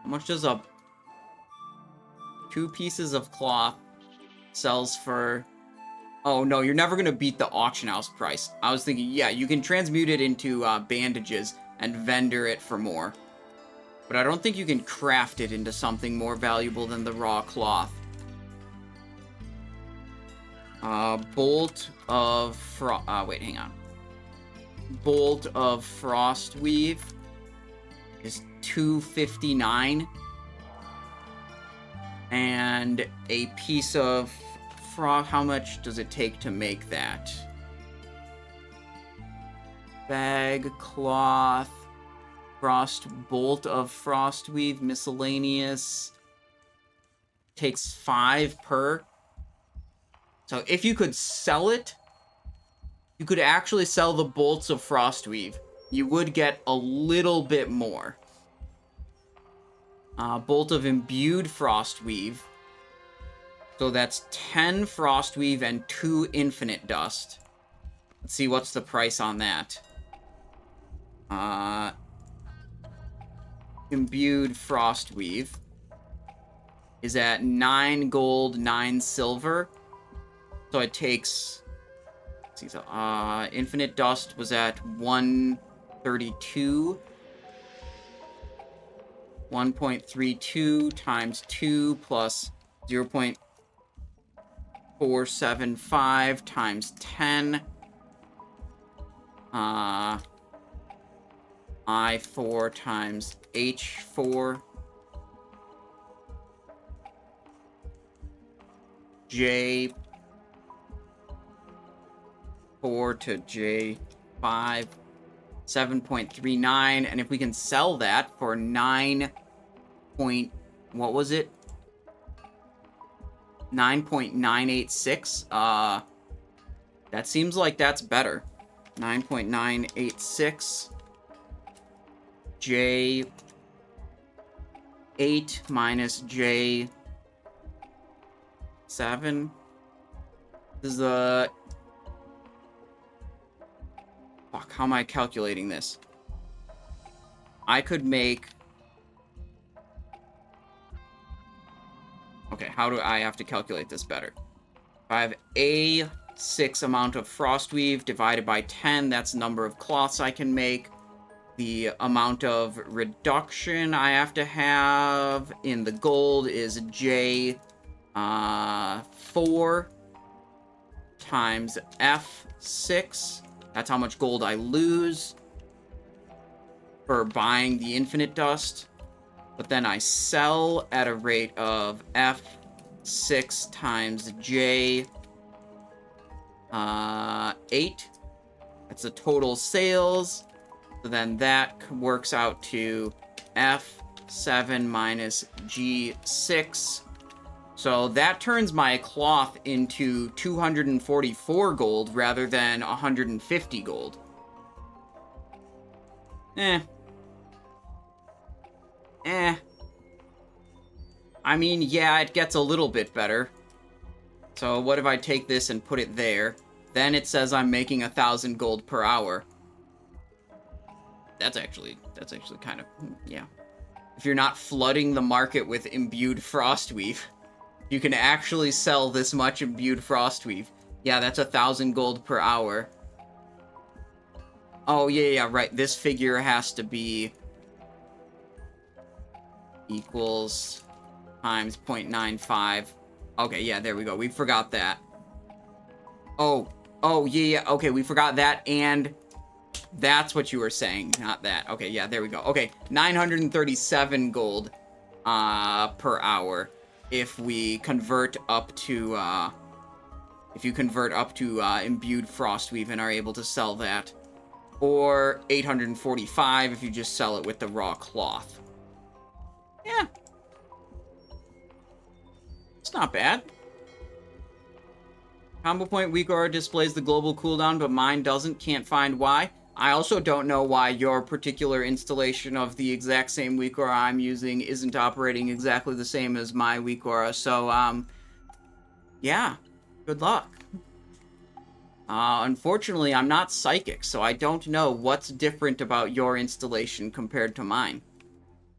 How much does 2 pieces of cloth sells for... Oh, no, you're never going to beat the auction house price. I was thinking, yeah, you can transmute it into bandages and vendor it for more. But I don't think you can craft it into something more valuable than the raw cloth. Bolt of wait, hang on. Bolt of Frostweave is $259. And a piece of how much does it take to make that? Bag, cloth, bolt of Frostweave, miscellaneous. Takes 5 per. So if you could sell it, you could actually sell the bolts of Frostweave. You would get a little bit more. Bolt of Imbued Frostweave. So that's 10 Frostweave and 2 Infinite Dust. Let's see what's the price on that. Imbued Frostweave is at 9 gold, 9 silver. So it takes... Let's see, so, Infinite Dust was at 132. 1.32 times 2 plus 0.475 times 10. I4 times H4. J4 to J5. 7.39, and if we can sell that for 9 point, what was it? 9.986. That seems like that's better. 9.986. J8 minus J7. This is the... Fuck, how am I calculating this? I could make... Okay, how do I have to calculate this better? If I have A6 amount of Frostweave divided by 10, that's the number of cloths I can make. The amount of reduction I have to have in the gold is J4 times F6. That's how much gold I lose for buying the Infinite Dust. But then I sell at a rate of F6 times J8. That's the total sales. So then that works out to F7 minus G6. So that turns my cloth into 244 gold rather than 150 gold. I mean, yeah, it gets a little bit better. So what if I take this and put it there? Then it says I'm making 1,000 gold per hour. That's actually kind of, yeah. If you're not flooding the market with imbued Frostweave, you can actually sell this much imbued Frostweave. Yeah, that's 1,000 gold per hour. Oh, yeah, right. This figure has to be equals times 0.95. Okay, yeah, there we go. We forgot that. Oh, yeah, okay, we forgot that, and that's what you were saying, not that. Okay, yeah, there we go. Okay, 937 gold per hour if we convert up to imbued Frostweave and are able to sell that. Or 845 if you just sell it with the raw cloth. Yeah. It's not bad. Combo point weak aura displays the global cooldown, but mine doesn't. Can't find why. I also don't know why your particular installation of the exact same weak aura I'm using isn't operating exactly the same as my weak aura. So, yeah. Good luck. Unfortunately, I'm not psychic, so I don't know what's different about your installation compared to mine.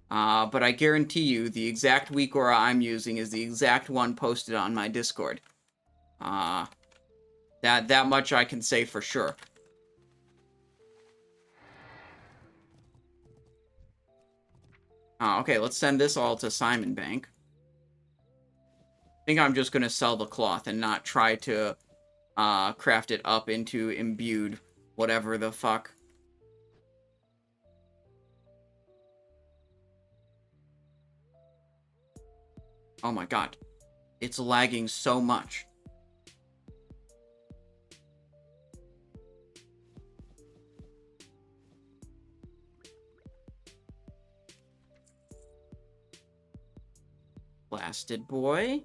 But I guarantee you, the exact weak aura I'm using is the exact one posted on my Discord. That much I can say for sure. Okay, let's send this all to Simon Bank. I think I'm just gonna sell the cloth and not try to craft it up into imbued whatever the fuck. Oh my god. It's lagging so much. Blasted boy.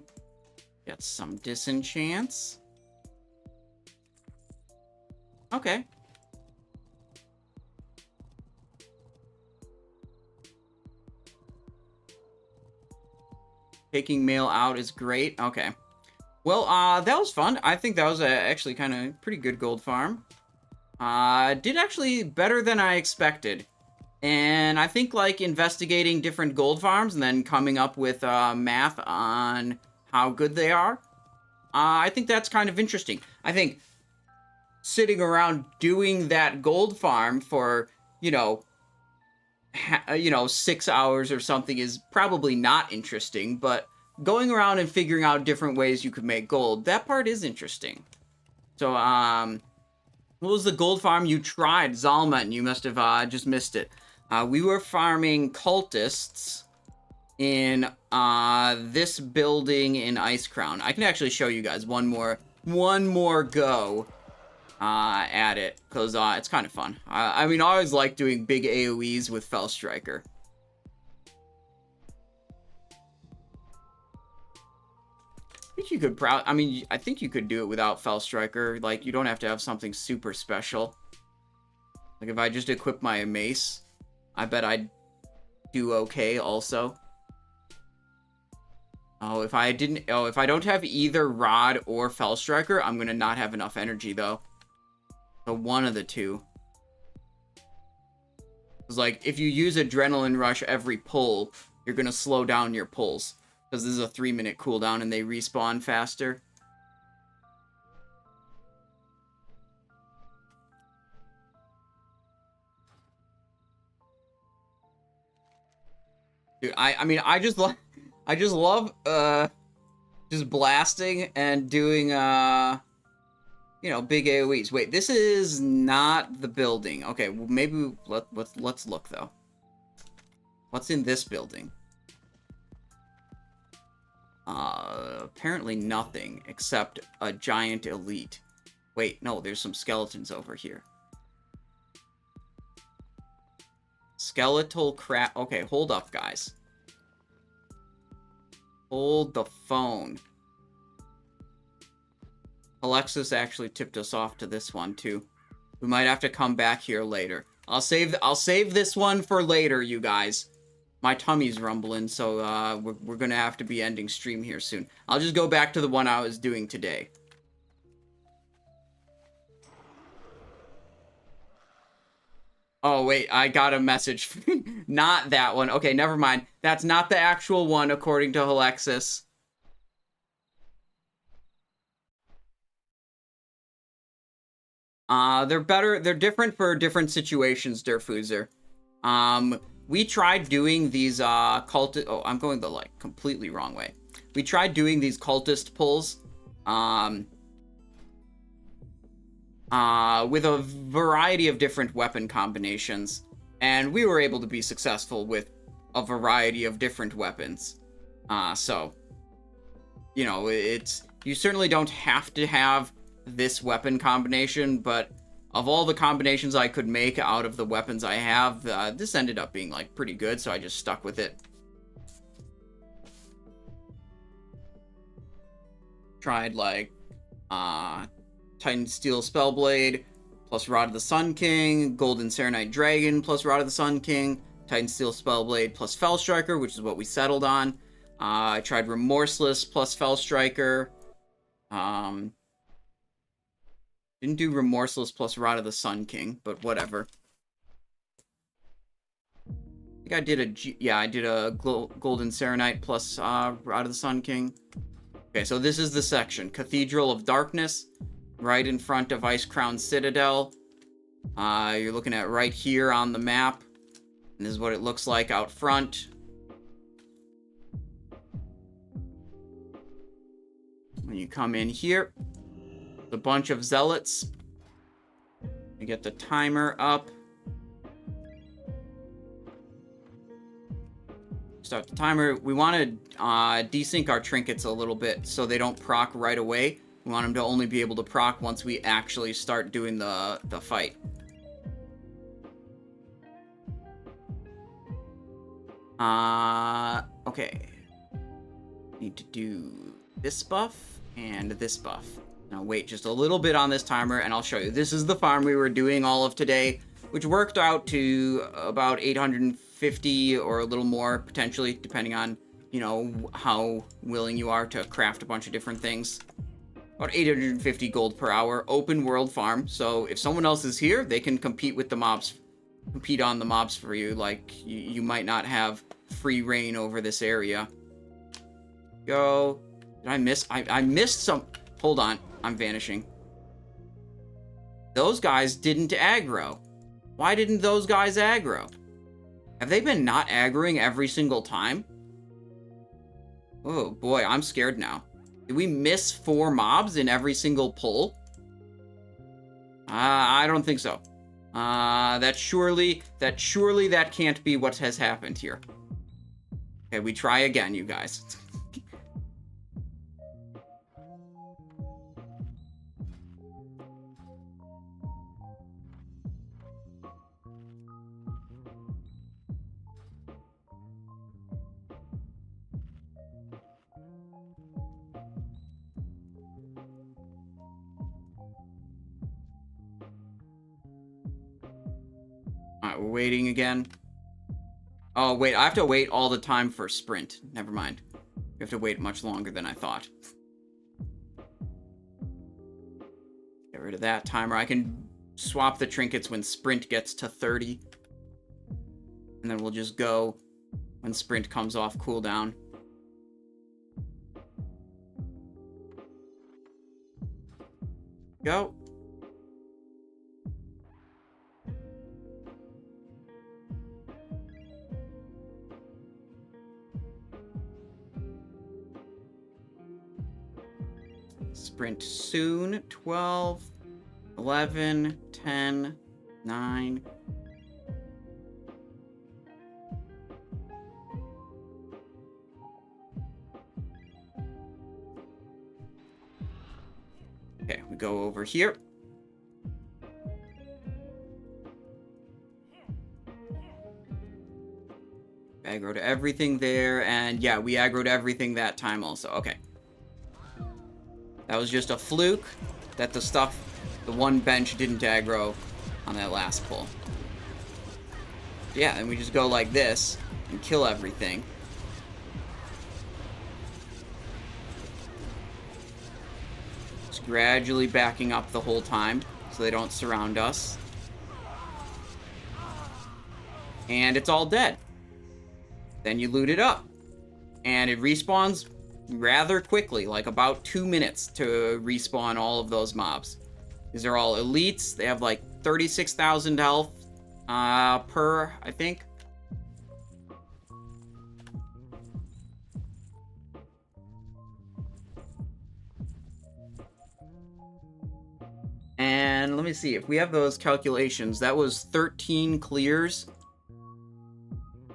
Got some disenchants. Okay. Taking mail out is great. Okay. Well, that was fun. I think that was actually kind of pretty good gold farm. Did actually better than I expected. And I think, like, investigating different gold farms and then coming up with math on how good they are, I think that's kind of interesting. I think sitting around doing that gold farm for, you know, 6 hours or something is probably not interesting, but going around and figuring out different ways you could make gold, that part is interesting. So, what was the gold farm you tried? Zalman, you must have just missed it. We were farming cultists in this building in Icecrown. I can actually show you guys one more go at it, because it's kind of fun. I mean, I always like doing big AOEs with Felstriker. I think you could I think you could do it without Felstriker. Like, you don't have to have something super special. Like, if I just equip my mace, I bet I'd do okay also. Oh, if I don't have either Rod or Felstriker, I'm gonna not have enough energy, though. So one of the two. It's like, if you use Adrenaline Rush every pull, you're gonna slow down your pulls. Because this is a 3-minute cooldown and they respawn faster. Dude, I mean, I just love just blasting and doing big AoEs. Wait, this is not the building. Okay, well, maybe let's look though. What's in this building? Apparently nothing except a giant elite. Wait, no, there's some skeletons over here. Skeletal crap. Okay, hold up, guys. Hold the phone. Alexis actually tipped us off to this one too. We might have to come back here later. I'll save this one for later, you guys. My tummy's rumbling, so we're gonna have to be ending stream here soon. I'll just go back to the one I was doing today. Oh, wait, I got a message. Not that one. Okay, never mind. That's not the actual one, according to Alexis. They're different for different situations, Derfuser. We tried doing these, I'm going the, like, completely wrong way. We tried doing these cultist pulls, with a variety of different weapon combinations, and we were able to be successful with a variety of different weapons. So, you certainly don't have to have this weapon combination, but of all the combinations I could make out of the weapons I have, this ended up being, like, pretty good, so I just stuck with it. Tried, like, Titansteel Spellblade, plus Rod of the Sun King, Golden Serenite Dragon, plus Rod of the Sun King, Titansteel Spellblade, plus Felstriker, which is what we settled on. I tried Remorseless, plus Felstriker. Didn't do Remorseless plus Rod of the Sun King, but whatever. I think I did a Golden Serenite plus Rod of the Sun King. Okay, so this is the section. Cathedral of Darkness, right in front of Icecrown Citadel. You're looking at right here on the map. And this is what it looks like out front. When you come in here, a bunch of zealots. You get the timer up. Start the timer. We want to desync our trinkets a little bit so they don't proc right away. We want them to only be able to proc once we actually start doing the fight. Okay. Need to do this buff and this buff. Now wait just a little bit on this timer and I'll show you. This is the farm we were doing all of today, which worked out to about 850 or a little more, potentially, depending on, you know, how willing you are to craft a bunch of different things. About 850 gold per hour. Open world farm. So if someone else is here, they can compete with the mobs. Compete on the mobs for you. Like, you might not have free reign over this area. Go. Did I miss? I missed some. Hold on. I'm vanishing. Those guys didn't aggro. Why didn't those guys aggro? Have they been not aggroing every single time? Oh boy, I'm scared now. Did we miss 4 mobs in every single pull? I don't think so. That surely that can't be what has happened here. Okay, we try again, you guys. Alright, we're waiting again. Oh, wait, I have to wait all the time for sprint. Never mind. We have to wait much longer than I thought. Get rid of that timer. I can swap the trinkets when sprint gets to 30. And then we'll just go when sprint comes off cooldown. Go. Sprint soon. 12, 11, 10, 9. Okay, we go over here. Aggro to everything there, and yeah, we aggroed everything that time also. Okay. That was just a fluke that the one bench didn't aggro on that last pull. Yeah, and we just go like this and kill everything. Just gradually backing up the whole time so they don't surround us. And it's all dead. Then you loot it up. And it respawns rather quickly, like about 2 minutes to respawn all of those mobs. These are all elites. They have like 36,000 health per, I think. And let me see, if we have those calculations, that was 13 clears.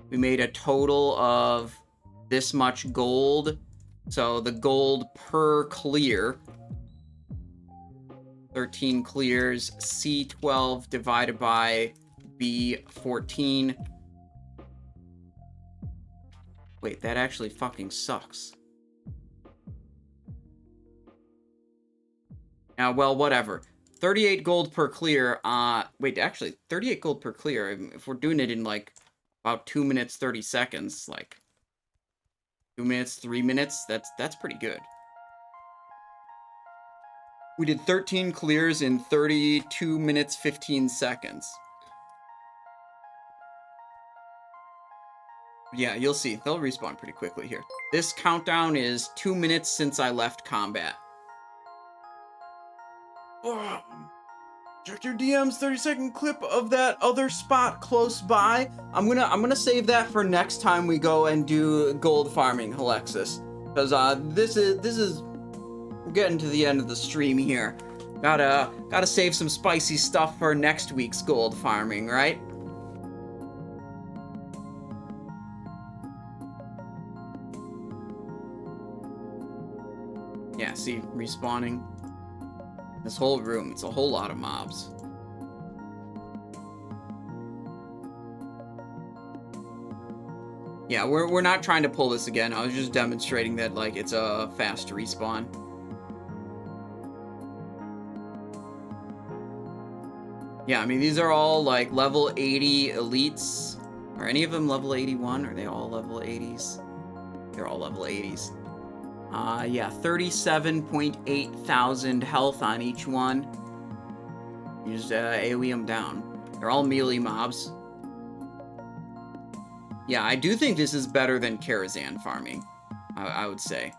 We made a total of this much gold. So the gold per clear, 13 clears, C12 divided by B14. Wait, that actually fucking sucks. Well, whatever. 38 gold per clear. Wait, actually, 38 gold per clear. If we're doing it in like about 2 minutes, 30 seconds, like 2 minutes, 3 minutes, that's pretty good. We did 13 clears in 32 minutes, 15 seconds. Yeah, you'll see. They'll respawn pretty quickly here. This countdown is 2 minutes since I left combat. Oh, check your DMs, 30-second clip of that other spot close by. I'm gonna save that for next time we go and do gold farming, Alexis. Because this is we're getting to the end of the stream here. Gotta save some spicy stuff for next week's gold farming, right? Yeah, see, respawning. This whole room, it's a whole lot of mobs. Yeah, we're not trying to pull this again. I was just demonstrating that, like, it's a fast respawn. Yeah, I mean, these are all, like, level 80 elites. Are any of them level 81? Are they all level 80s? they're all level 80s. Yeah, 37.8 thousand health on each one. You just AoE them down. They're all melee mobs. Yeah, I do think this is better than Karazhan farming, I would say.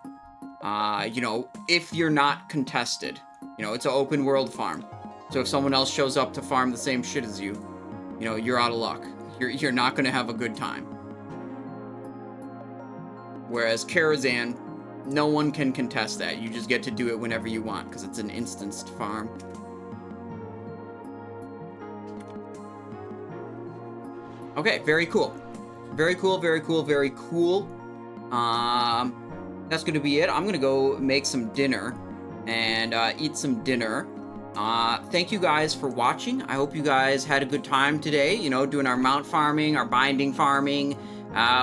You know, if you're not contested. You know, it's an open world farm. So if someone else shows up to farm the same shit as you, you know, you're out of luck. You're not going to have a good time. Whereas Karazhan, no one can contest that. You just get to do it whenever you want, because it's an instanced farm. Okay, very cool. Very cool, very cool, very cool. That's going to be it. I'm going to go make some dinner and eat some dinner. Thank you guys for watching. I hope you guys had a good time today, you know, doing our mount farming, our binding farming.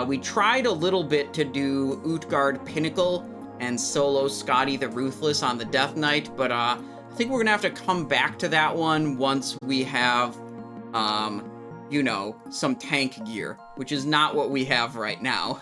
We tried a little bit to do Utgard Pinnacle and solo Scotty the Ruthless on the Death Knight, but I think we're gonna have to come back to that one once we have, you know, some tank gear, which is not what we have right now.